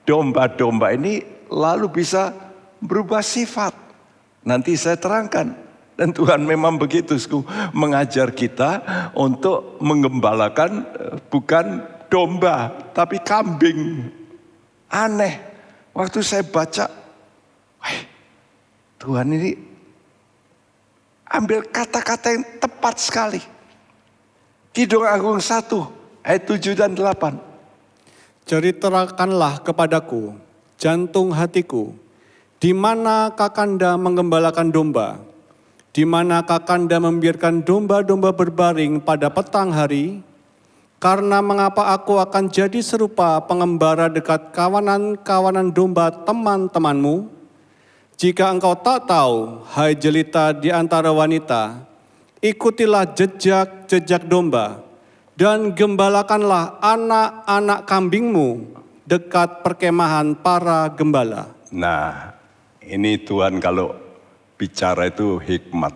domba-domba ini lalu bisa berubah sifat. Nanti saya terangkan. Dan Tuhan memang begitu, mengajar kita untuk menggembalakan bukan domba, tapi kambing. Aneh, waktu saya baca, Tuhan ini ambil kata-kata yang tepat sekali. Kidung Agung 1, ayat 7 dan 8. Ceritakanlah kepadaku, jantung hatiku, di mana Kakanda menggembalakan domba, di mana Kakanda membiarkan domba-domba berbaring pada petang hari, karena mengapa aku akan jadi serupa pengembara dekat kawanan-kawanan domba teman-temanmu? Jika engkau tak tahu, hai jelita di antara wanita, ikutilah jejak-jejak domba, dan gembalakanlah anak-anak kambingmu dekat perkemahan para gembala. Nah, ini Tuhan kalau bicara itu hikmat.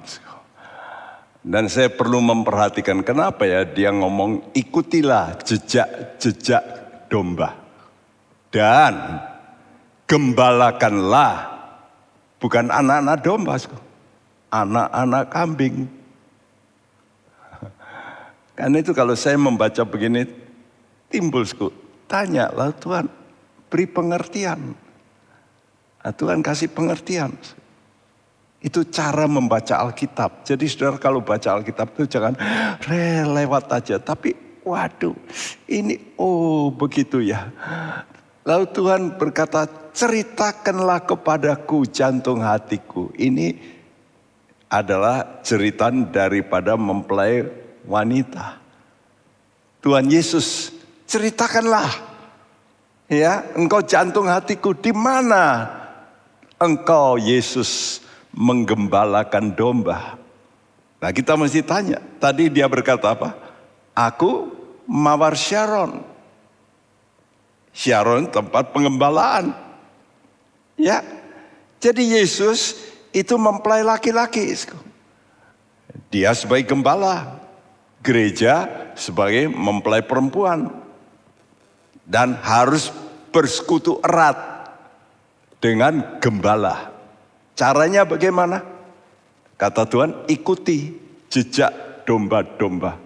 Dan saya perlu memperhatikan kenapa ya dia ngomong ikutilah jejak-jejak domba. Dan gembalakanlah, bukan anak-anak domba, anak-anak kambing. Karena itu kalau saya membaca begini, timbul tanya, lalu Tuhan beri pengertian. Nah, Tuhan kasih pengertian. Itu cara membaca Alkitab. Jadi saudara kalau baca Alkitab itu jangan lewat aja. Tapi waduh ini begitu ya. Lalu Tuhan berkata, ceritakanlah kepadaku jantung hatiku. Ini adalah jeritan daripada mempelai wanita. Tuhan Yesus, ceritakanlah. Ya, engkau jantung hatiku, di mana engkau Yesus menggembalakan domba? Nah kita mesti tanya, tadi dia berkata apa? Aku mawar Sharon. Sharon tempat pengembalaan. Ya, jadi Yesus itu mempelai laki-laki. Dia sebagai gembala, gereja sebagai mempelai perempuan. Dan harus bersekutu erat dengan gembala. Caranya bagaimana? Kata Tuhan, ikuti jejak domba-domba.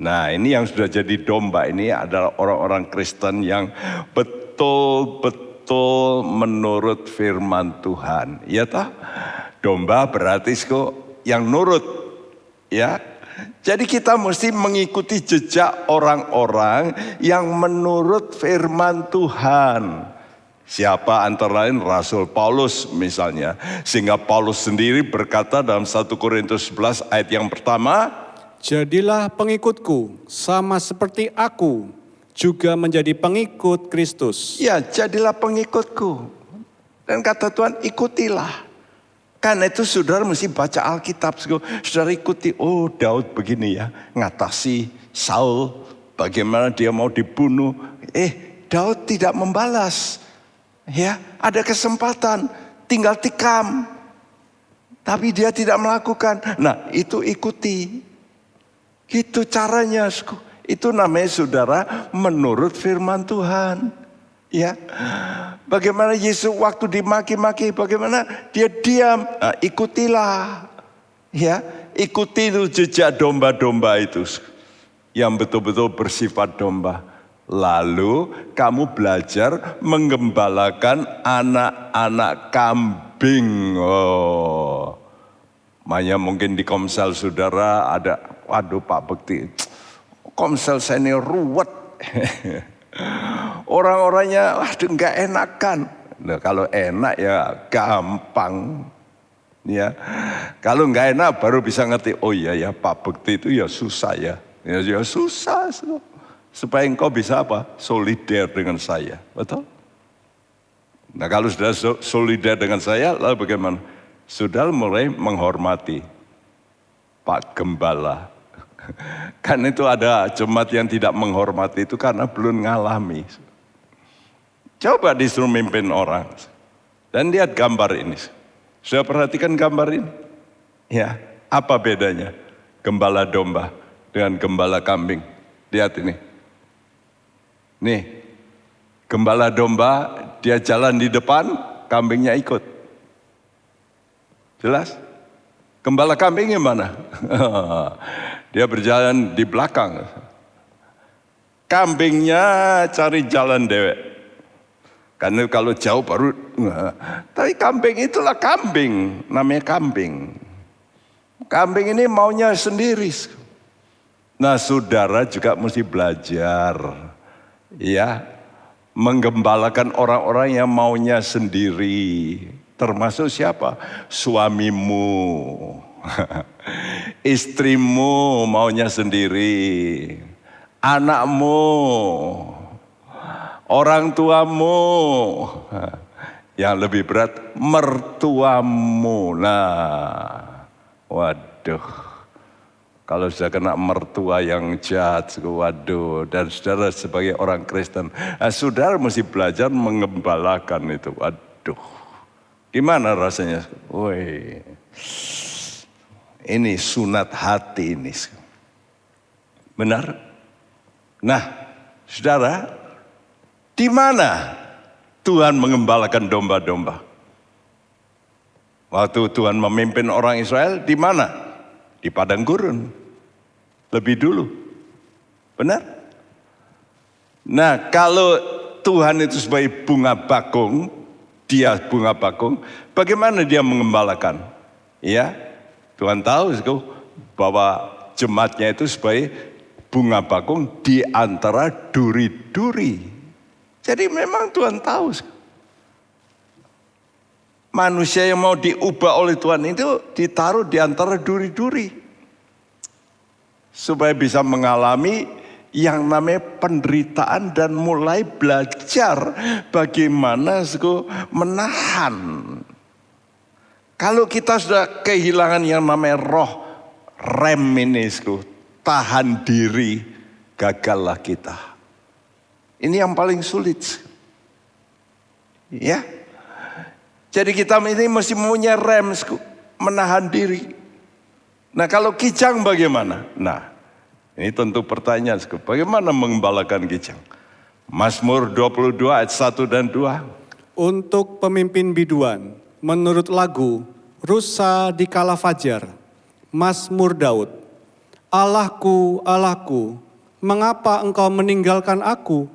Nah ini yang sudah jadi domba ini adalah orang-orang Kristen yang betul-betul menurut firman Tuhan. Ya toh? Domba berarti yang nurut. Ya. Jadi kita mesti mengikuti jejak orang-orang yang menurut firman Tuhan. Siapa antara lain Rasul Paulus misalnya. Sehingga Paulus sendiri berkata dalam 1 Korintus 11 ayat yang pertama. Jadilah pengikutku sama seperti aku juga menjadi pengikut Kristus. Ya, jadilah pengikutku. Dan kata Tuhan ikutilah. Karena itu saudara mesti baca Alkitab. Saudara ikuti, Daud begini ya. Ngatasi Saul. Bagaimana dia mau dibunuh. Daud tidak membalas. Ya, ada kesempatan. Tinggal tikam. Tapi dia tidak melakukan. Nah itu ikuti. Gitu caranya. Itu namanya saudara menurut firman Tuhan. Ya, bagaimana Yesus waktu dimaki-maki, bagaimana dia diam, nah, ikutilah, ya, ikuti itu jejak domba-domba itu, yang betul-betul bersifat domba. Lalu kamu belajar menggembalakan anak-anak kambing. Makanya mungkin di komsel saudara ada, waduh Pak Bekti, komsel saya ini ruwet. Orang-orangnya waduh gak enakan. Nah, kalau enak ya gampang. Ya. Kalau gak enak baru bisa ngerti. Oh iya ya Pak Bekti itu ya susah ya. Ya susah. Supaya engkau bisa apa? Solider dengan saya. Betul? Nah kalau sudah solider dengan saya lalu bagaimana? Sudah mulai menghormati. Pak Gembala. Kan itu ada jemaat yang tidak menghormati itu karena belum ngalami. Coba disuruh mimpin orang. Dan lihat gambar ini. Sudah perhatikan gambar ini? Ya, apa bedanya gembala domba dengan gembala kambing? Lihat ini. Nih, gembala domba dia jalan di depan, kambingnya ikut. Jelas? Gembala kambing gimana? Dia berjalan di belakang. Kambingnya cari jalan dewek. Karena kalau jauh baru, tapi kambing itulah kambing, namanya kambing. Kambing ini maunya sendiri. Nah, saudara juga mesti belajar, ya, menggembalakan orang-orang yang maunya sendiri. Termasuk siapa? Suamimu, istrimu maunya sendiri, anakmu, orang tuamu, yang lebih berat mertuamu. Nah, waduh, kalau sudah kena mertua yang jahat, waduh. Dan saudara sebagai orang Kristen, saudara mesti belajar mengembalakan itu. Waduh, gimana rasanya? Woi, ini sunat hati ini. Benar? Nah, saudara, di mana Tuhan mengembalakan domba-domba? Waktu Tuhan memimpin orang Israel, di mana? Di padang gurun. Lebih dulu. Benar? Nah, kalau Tuhan itu sebagai bunga bakung, dia bunga bakung, bagaimana dia mengembalakan? Ya, Tuhan tahu bahwa jemaatnya itu sebagai bunga bakung di antara duri-duri. Jadi memang Tuhan tahu. Manusia yang mau diubah oleh Tuhan itu ditaruh di antara duri-duri. Supaya bisa mengalami yang namanya penderitaan dan mulai belajar bagaimana menahan. Kalau kita sudah kehilangan yang namanya roh rem ini, tahan diri, gagallah kita. Ini yang paling sulit. Ya. Jadi kita ini mesti punya rem, menahan diri. Nah, kalau kijang bagaimana? Nah, ini tentu pertanyaan, bagaimana mengembalakan kijang? Mazmur 22 ayat 1 dan 2. Untuk pemimpin biduan, menurut lagu Rusa di Kala Fajar, Mazmur Daud. Allahku, Allahku, mengapa engkau meninggalkan aku?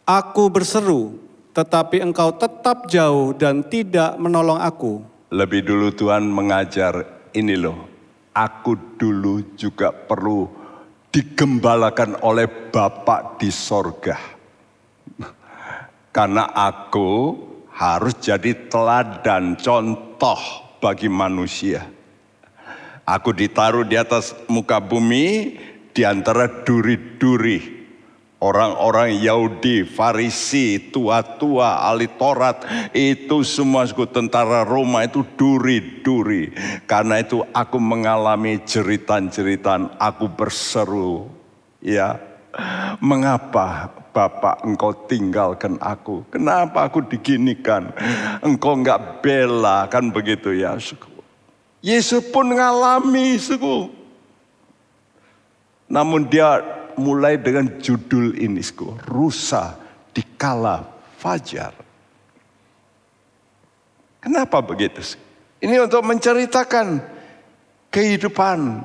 Aku berseru, tetapi engkau tetap jauh dan tidak menolong aku. Lebih dulu Tuhan mengajar ini loh. Aku dulu juga perlu digembalakan oleh Bapa di sorga. Karena aku harus jadi teladan, contoh bagi manusia. Aku ditaruh di atas muka bumi, di antara duri-duri. Orang-orang Yahudi, Farisi, tua-tua, ahli Taurat, itu semua tentara Roma itu duri-duri. Karena itu aku mengalami jeritan-jeritan, aku berseru. Ya, mengapa Bapak engkau tinggalkan aku? Kenapa aku diginikan? Engkau enggak bela, kan begitu ya. Yesus pun mengalami, namun dia mulai dengan judul ini, Rusa di Kala Fajar. Kenapa begitu? Ini untuk menceritakan kehidupan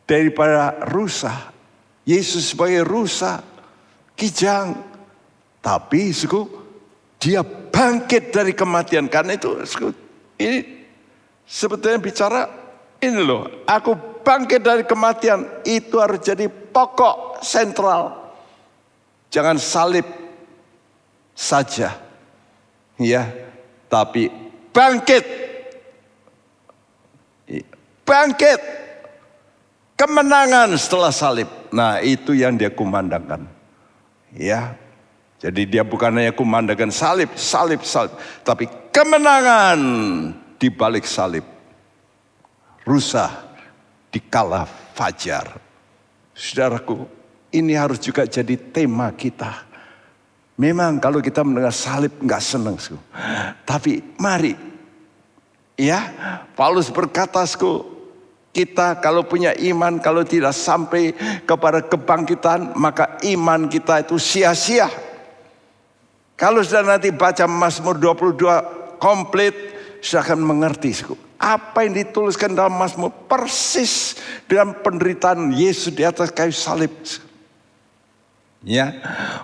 daripada rusa. Yesus sebagai rusa, kijang. Tapi dia bangkit dari kematian. Karena itu ini sebetulnya bicara ini loh. Aku bangkit dari kematian, itu harus jadi pokok sentral. Jangan salib saja, ya, tapi bangkit, bangkit, kemenangan setelah salib. Nah, itu yang dia kumandangkan, ya. Jadi dia bukan hanya kumandangkan salib, tapi kemenangan di balik salib. Rusa di kala fajar. Saudaraku, ini harus juga jadi tema kita. Memang kalau kita mendengar salib nggak senang, tapi mari, ya, Paulus berkata, kita kalau punya iman, kalau tidak sampai kepada kebangkitan, maka iman kita itu sia-sia. Kalau sudah nanti baca Mazmur 22 komplit, sudah akan mengerti, apa yang dituliskan dalam Mazmur persis dengan penderitaan Yesus di atas kayu salib. Ya,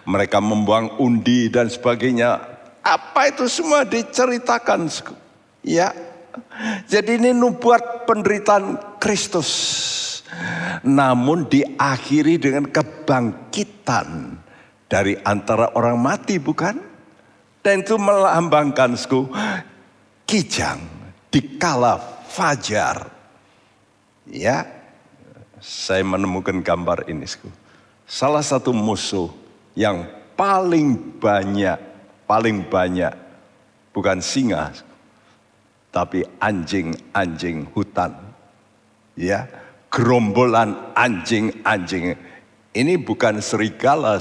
mereka membuang undi dan sebagainya. Apa itu semua diceritakan. Ya, jadi ini nubuat penderitaan Kristus. Namun diakhiri dengan kebangkitan dari antara orang mati, bukan? Dan itu melambangkan kijang di kala fajar. Ya, saya menemukan gambar ini. Salah satu musuh yang paling banyak, bukan singa, tapi anjing-anjing hutan. Ya, gerombolan anjing-anjing. Ini bukan serigala,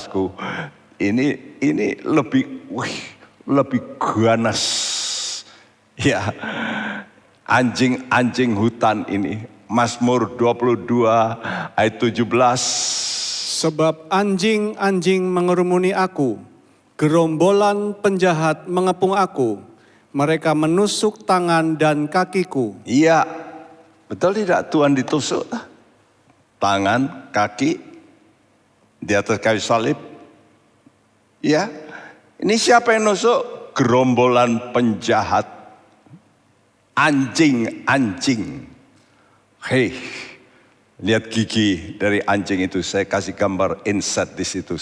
ini lebih ganas. Ya, anjing-anjing hutan ini. Mazmur 22 ayat 17. Sebab anjing-anjing mengerumuni aku, gerombolan penjahat mengepung aku, mereka menusuk tangan dan kakiku. Iya, betul tidak Tuhan ditusuk? Tangan, kaki, di atas kayu salib. Ya, ini siapa yang nusuk? Gerombolan penjahat, anjing-anjing. Hei, lihat gigi dari anjing itu, saya kasih gambar inset di situ,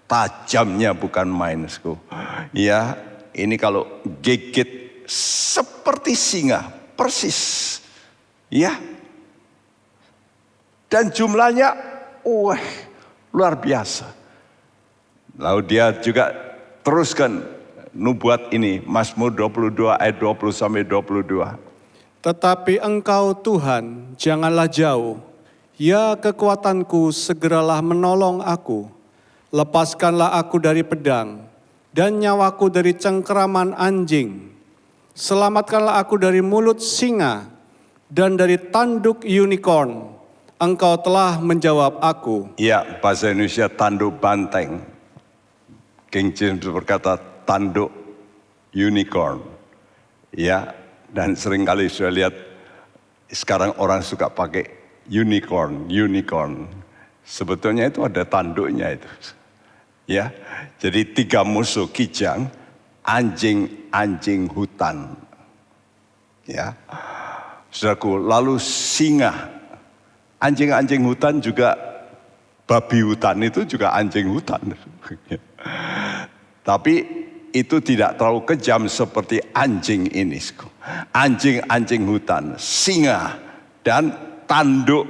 tajamnya bukan main, ya. Ini kalau gigit seperti singa, persis, ya. Dan jumlahnya, luar biasa. Lalu dia juga teruskan nubuat ini, Mazmur 22 ayat 20 sampai 22. Tetapi engkau Tuhan, janganlah jauh. Ya kekuatanku, segeralah menolong aku. Lepaskanlah aku dari pedang, dan nyawaku dari cengkeraman anjing. Selamatkanlah aku dari mulut singa, dan dari tanduk unicorn. Engkau telah menjawab aku. Ya, bahasa Indonesia tanduk banteng. King James berkata tanduk unicorn. Ya, dan seringkali saya lihat sekarang orang suka pakai unicorn. Sebetulnya itu ada tanduknya itu. Ya, jadi 3 musuh kijang, anjing-anjing hutan. Ya, saudaraku, lalu singa. Anjing-anjing hutan juga, babi hutan itu juga anjing hutan. Tapi itu tidak terlalu kejam seperti anjing ini. Anjing-anjing hutan, singa, dan tanduk.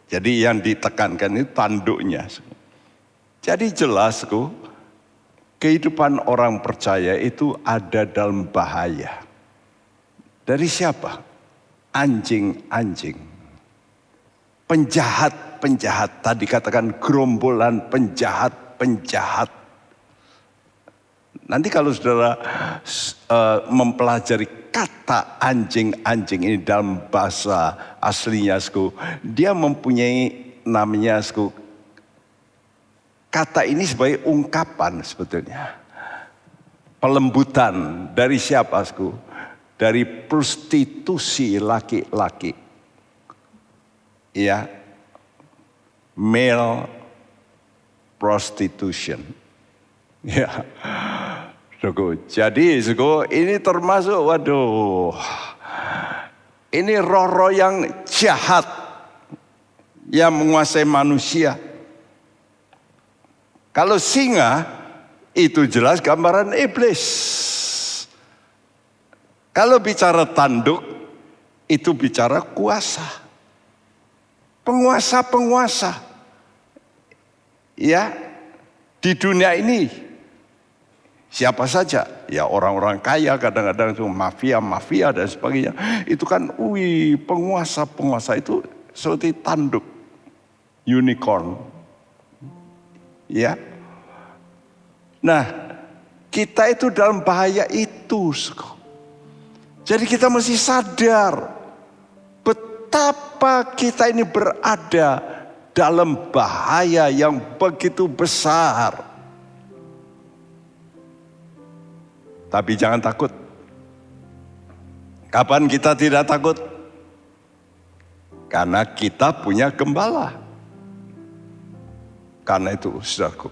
Jadi yang ditekankan itu tanduknya. Jadi jelas, kehidupan orang percaya itu ada dalam bahaya. Dari siapa? Anjing-anjing. Penjahat-penjahat, tadi katakan gerombolan penjahat-penjahat. Nanti kalau saudara mempelajari kata anjing-anjing ini dalam bahasa aslinya, dia mempunyai namanya, kata ini sebagai ungkapan sebetulnya. Pelembutan dari siapa, Dari prostitusi laki-laki. Ya, male prostitution. Ya, jadi ini termasuk, ini roh-roh yang jahat yang menguasai manusia. Kalau singa itu jelas gambaran iblis. Kalau bicara tanduk itu bicara kuasa. Penguasa-penguasa, ya, di dunia ini siapa saja, ya orang-orang kaya, kadang-kadang itu mafia dan sebagainya. Itu kan, penguasa-penguasa itu seperti tanduk unicorn. Ya. Nah, kita itu dalam bahaya itu. Jadi kita mesti sadar betapa kita ini berada dalam bahaya yang begitu besar. Tapi jangan takut. Kapan kita tidak takut? Karena kita punya gembala. Karena itu, saudaraku,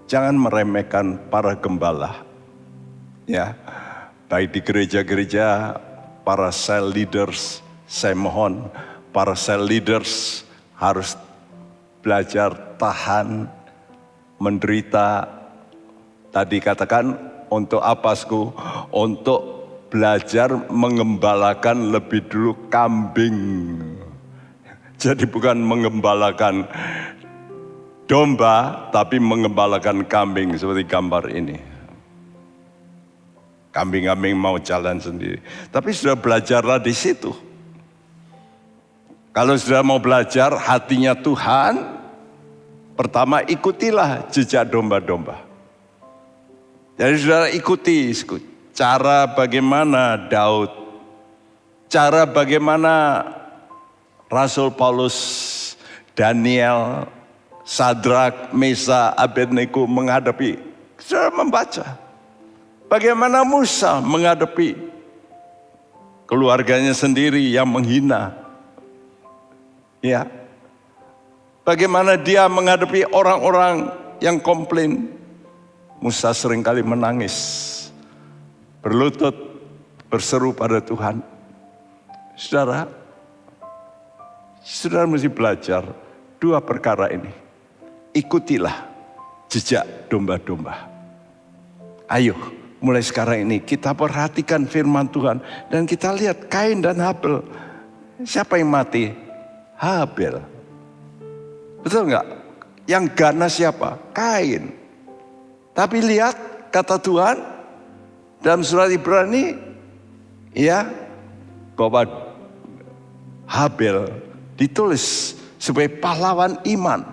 jangan meremehkan para gembala. Ya, baik di gereja-gereja, para cell leaders, saya mohon para cell leaders harus belajar tahan, menderita. Tadi katakan untuk apa, Sku? Untuk belajar mengembalakan lebih dulu kambing. Jadi bukan mengembalakan domba, tapi mengembalakan kambing seperti gambar ini. Kambing-kambing mau jalan sendiri. Tapi sudah belajarlah di situ. Kalau sudah mau belajar hatinya Tuhan, pertama ikutilah jejak domba-domba. Jadi saudara ikuti cara bagaimana Daud, cara bagaimana Rasul Paulus, Daniel, Sadrak, Mesa, Abednego menghadapi. Saudara membaca bagaimana Musa menghadapi keluarganya sendiri yang menghina. Ya, bagaimana dia menghadapi orang-orang yang komplain. Musa seringkali menangis, berlutut, berseru pada Tuhan. Saudara mesti belajar dua perkara ini. Ikutilah jejak domba-domba. Ayo, mulai sekarang ini kita perhatikan firman Tuhan. Dan kita lihat Kain dan Habel. Siapa yang mati? Habel. Betul enggak? Yang ganas siapa? Kain. Tapi lihat kata Tuhan dalam surat Ibrani, ya, bahwa Habel ditulis sebagai pahlawan iman.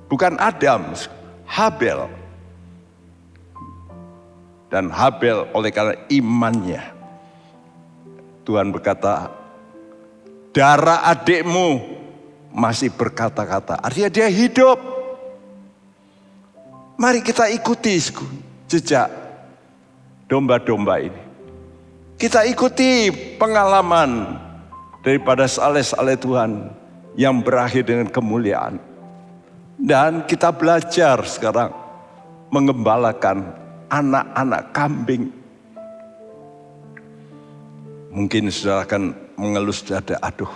Bukan Adam, Habel. Dan Habel oleh karena imannya, Tuhan berkata, darah adikmu masih berkata-kata. Artinya dia hidup. Mari kita ikuti jejak domba-domba ini. Kita ikuti pengalaman daripada saleh-saleh Tuhan yang berakhir dengan kemuliaan. Dan kita belajar sekarang mengembalakan anak-anak kambing. Mungkin saudara akan mengelus dada, aduh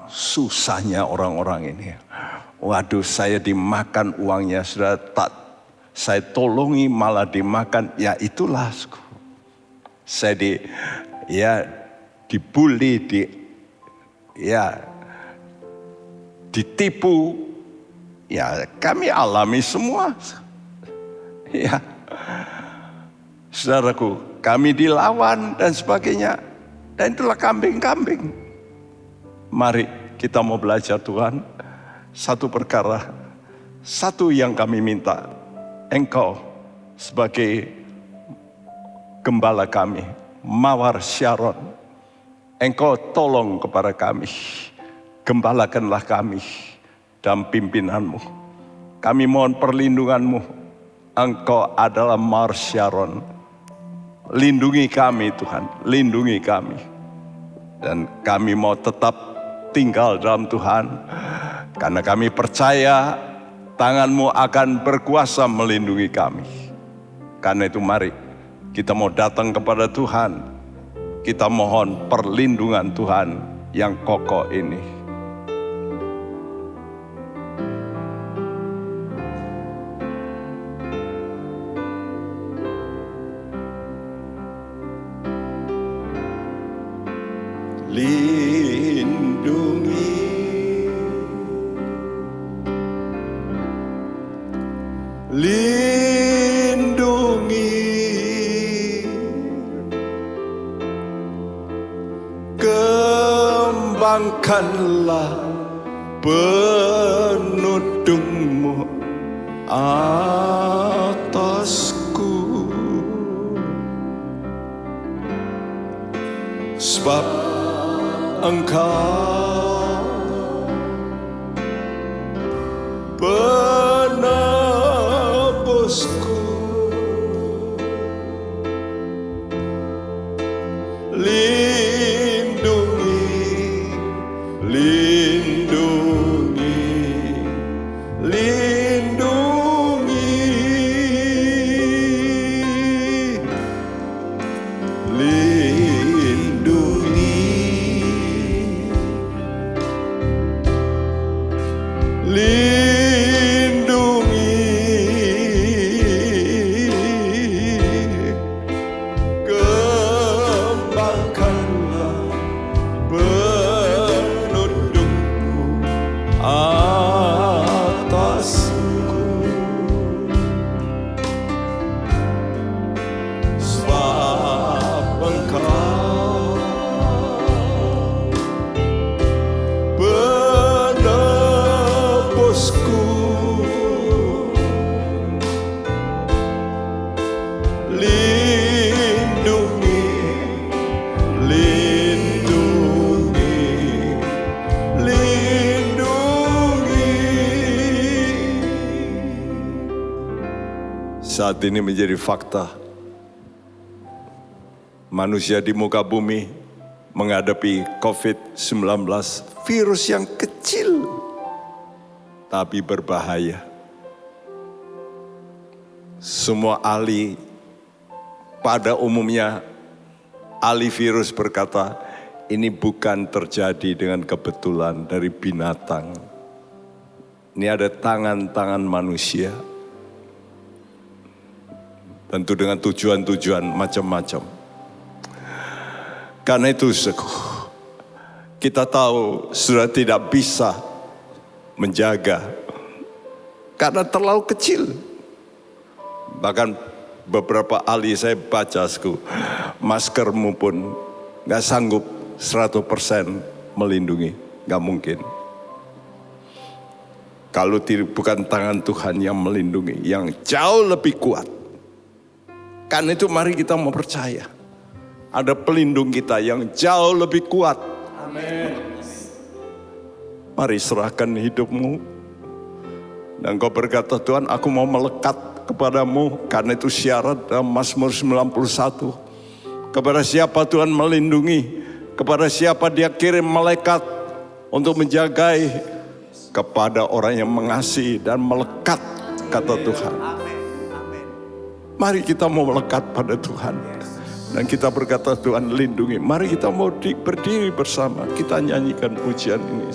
susahnya orang-orang ini. Waduh, saya dimakan uangnya, sudah tak saya tolongi malah dimakan. Ya itulah, saya dibully, ditipu. Ya kami alami semua. Ya, saudaraku, kami dilawan dan sebagainya. Dan itulah kambing-kambing. Mari kita mau belajar Tuhan. Satu perkara, satu yang kami minta, Engkau sebagai gembala kami, Mawar Syaron, Engkau tolong kepada kami, gembalakanlah kami dalam pimpinanmu. Kami mohon perlindunganmu, Engkau adalah Mawar Syaron. Lindungi kami Tuhan, lindungi kami. Dan kami mau tetap tinggal dalam Tuhan. Karena kami percaya tangan-Mu akan berkuasa melindungi kami. Karena itu mari kita mau datang kepada Tuhan. Kita mohon perlindungan Tuhan yang kokoh ini. Lindungi gembala Kembangkanlah penudungmu atasku, sebab Engkau penebusku. Lindungi, lindungi, lindungi, lindungi, lindungi, kembangkanlah penudungmu atasku, sebab Engkau penebusku. Lindungi, lindungi, lindungi. Saat ini menjadi fakta, manusia di muka bumi menghadapi COVID-19, virus yang kecil tapi berbahaya. Semua ahli pada umumnya, ahli virus berkata, ini bukan terjadi dengan kebetulan dari binatang. Ini ada tangan-tangan manusia. Tentu dengan tujuan-tujuan macam-macam. Karena itu kita tahu sudah tidak bisa menjaga karena terlalu kecil. Bahkan beberapa ahli saya baca, maskermu pun gak sanggup 100% melindungi, gak mungkin. Kalau bukan tangan Tuhan yang melindungi, yang jauh lebih kuat. Karena itu mari kita mau percaya, ada pelindung kita yang jauh lebih kuat. Amin. Mari serahkan hidupmu. Dan kau berkata, Tuhan, aku mau melekat kepadamu. Karena itu syarat dalam Mazmur 91. Kepada siapa Tuhan melindungi, kepada siapa Dia kirim malaikat untuk menjagai, kepada orang yang mengasihi dan melekat, kata Tuhan. Mari kita mau melekat pada Tuhan. Dan kita berkata, Tuhan lindungi. Mari kita mau berdiri bersama. Kita nyanyikan pujian ini.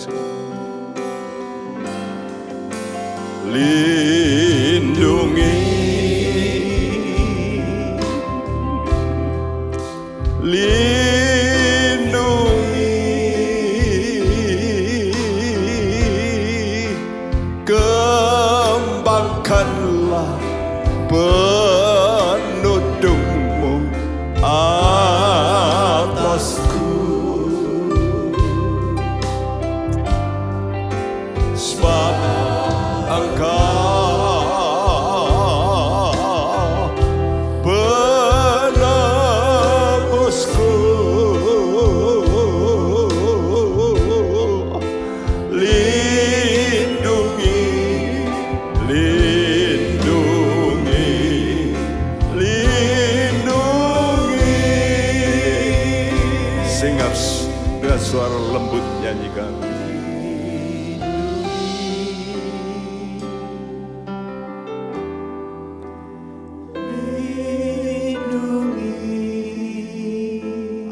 Lindungi, lindungi, kembangkanlah penudungmu atasku, sebab Engkau penebusku. Lindungi, lindungi, lindungi. Singers dengan suara lembut nyanyikan.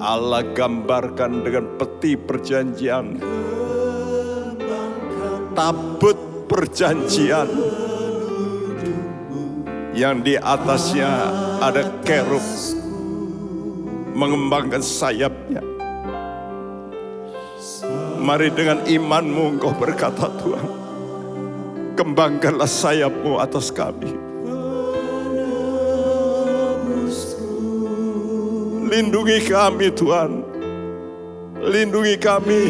Allah gambarkan dengan peti perjanjian, tabut perjanjian yang di atasnya ada kerub mengembangkan sayapnya. Mari dengan imanmu engkau berkata, Tuhan, kembangkanlah sayapmu atas kami. Lindungi kami Tuhan. Lindungi kami.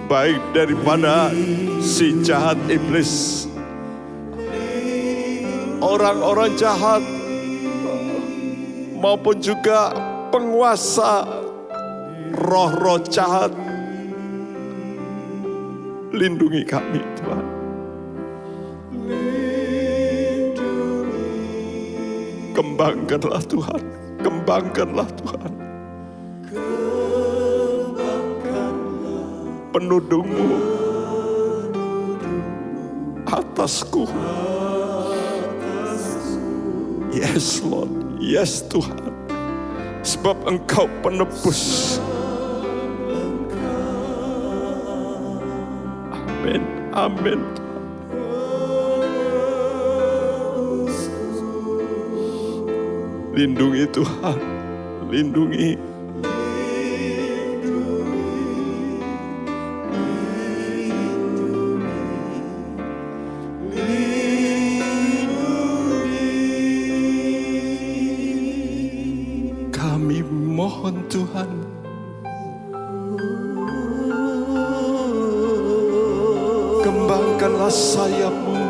Baik daripada si jahat iblis, orang-orang jahat, maupun juga penguasa roh-roh jahat. Lindungi kami Tuhan. Kembangkanlah Tuhan, kembangkanlah Tuhan. Penudungmu atasku. Yes Lord, yes Tuhan. Sebab Engkau penebus. Amin, amin. Lindungi Tuhan, lindungi. Kami mohon Tuhan, kembangkanlah sayap-Mu.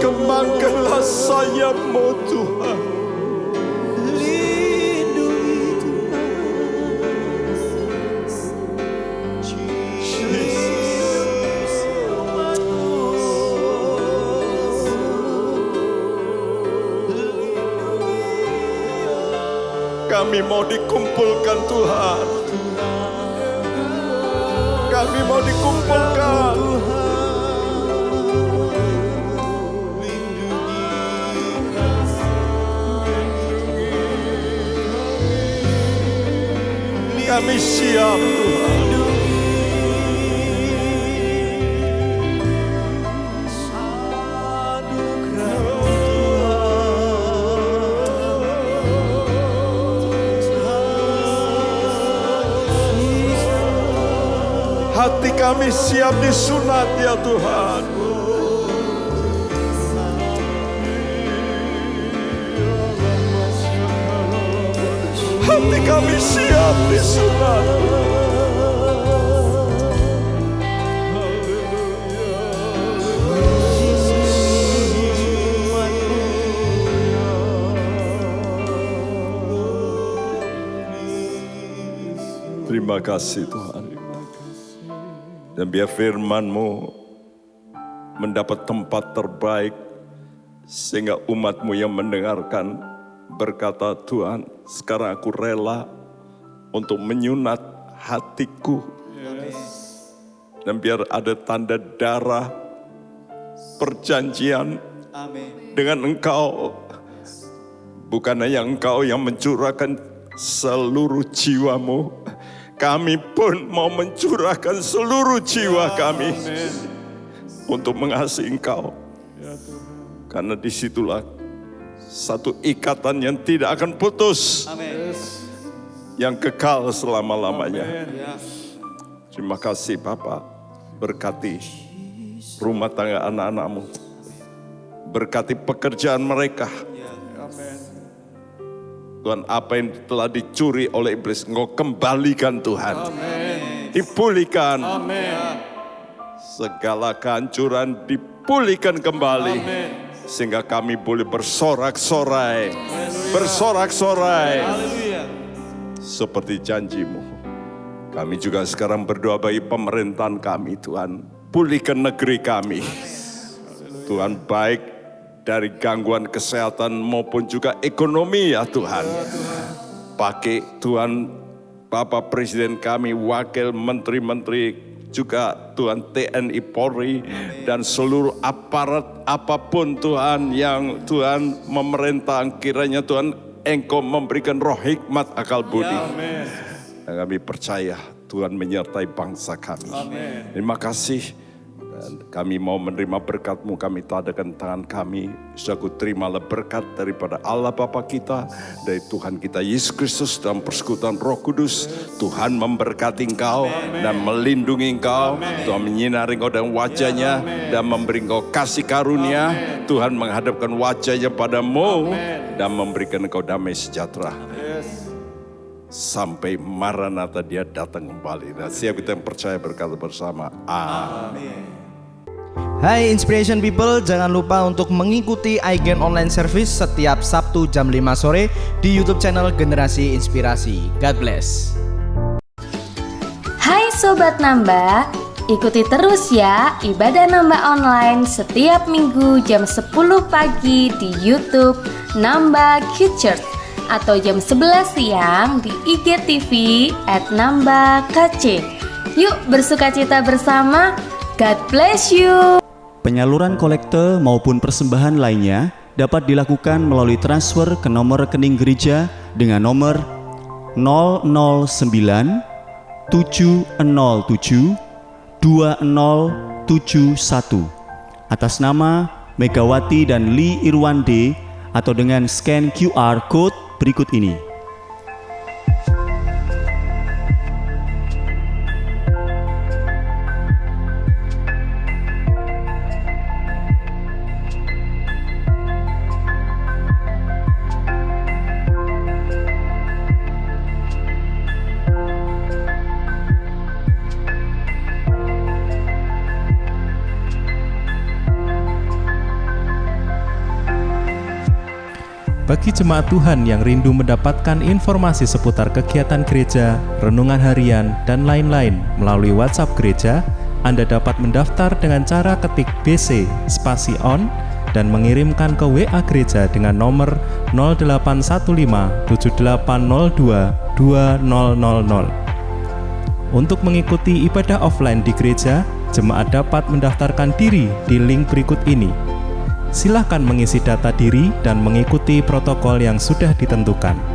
Kembangkanlah sayap-Mu Tuhan. Kami mau dikumpulkan Tuhan. Kami mau dikumpulkan. Kami siap Tuhan. Hati kami siap disunat ya Tuhan. Hati kami siap disunat. Terima kasih Tuhan. Dan biar firman-Mu mendapat tempat terbaik, sehingga umat-Mu yang mendengarkan berkata, Tuhan, sekarang aku rela untuk menyunat hatiku. Dan biar ada tanda darah perjanjian dengan Engkau. Bukan hanya Engkau yang mencurahkan seluruh jiwa-Mu, kami pun mau mencurahkan seluruh jiwa kami untuk mengasihi Engkau. Karena disitulah satu ikatan yang tidak akan putus, yang kekal selama-lamanya. Terima kasih Bapa, berkati rumah tangga anak-anak-Mu, berkati pekerjaan mereka. Tuhan, apa yang telah dicuri oleh iblis, Engkau kembalikan Tuhan. Dipulihkan. Segala kehancuran dipulihkan kembali. Sehingga kami boleh bersorak-sorai. Bersorak-sorai. Seperti janji-Mu. Kami juga sekarang berdoa bagi pemerintahan kami Tuhan. Pulihkan negeri kami. Tuhan, baik dari gangguan kesehatan maupun juga ekonomi ya Tuhan. Pakai Tuhan Bapak Presiden kami, wakil menteri-menteri, juga Tuhan TNI Polri, dan seluruh aparat apapun Tuhan yang Tuhan memerintah, kiranya Tuhan Engkau memberikan roh hikmat akal budi. Dan kami percaya Tuhan menyertai bangsa kami. Terima kasih. Kami mau menerima berkat-Mu, kami tadakan tangan kami. Saku terimalah berkat daripada Allah Bapa kita, dari Tuhan kita Yesus Kristus dalam persekutuan Roh Kudus. Tuhan memberkati engkau dan melindungi engkau. Tuhan menyinari engkau dengan wajahnya dan memberi engkau kasih karunia. Tuhan menghadapkan wajahnya padamu dan memberikan engkau damai sejahtera. Sampai Maranatha dia datang kembali. Dan siap kita yang percaya berkata bersama, amin. Hai Inspiration People, jangan lupa untuk mengikuti iGen Online Service setiap Sabtu jam 5 sore di YouTube channel Generasi Inspirasi. God bless. Hai Sobat Nambah, ikuti terus ya ibadah Nambah online setiap minggu jam 10 pagi di YouTube Nambah Kids Church atau jam 11 siang di IGTV @nambah-kc. Yuk bersukacita bersama, God bless you. Penyaluran kolekte maupun persembahan lainnya dapat dilakukan melalui transfer ke nomor rekening gereja dengan nomor 009 707 2071 atas nama Megawati dan Lee Irwande atau dengan scan QR Code berikut ini. Bagi jemaat Tuhan yang rindu mendapatkan informasi seputar kegiatan gereja, renungan harian, dan lain-lain melalui WhatsApp gereja, Anda dapat mendaftar dengan cara ketik BC spasi on dan mengirimkan ke WA gereja dengan nomor 0815 7802 2000. Untuk mengikuti ibadah offline di gereja, jemaat dapat mendaftarkan diri di link berikut ini. Silakan mengisi data diri dan mengikuti protokol yang sudah ditentukan.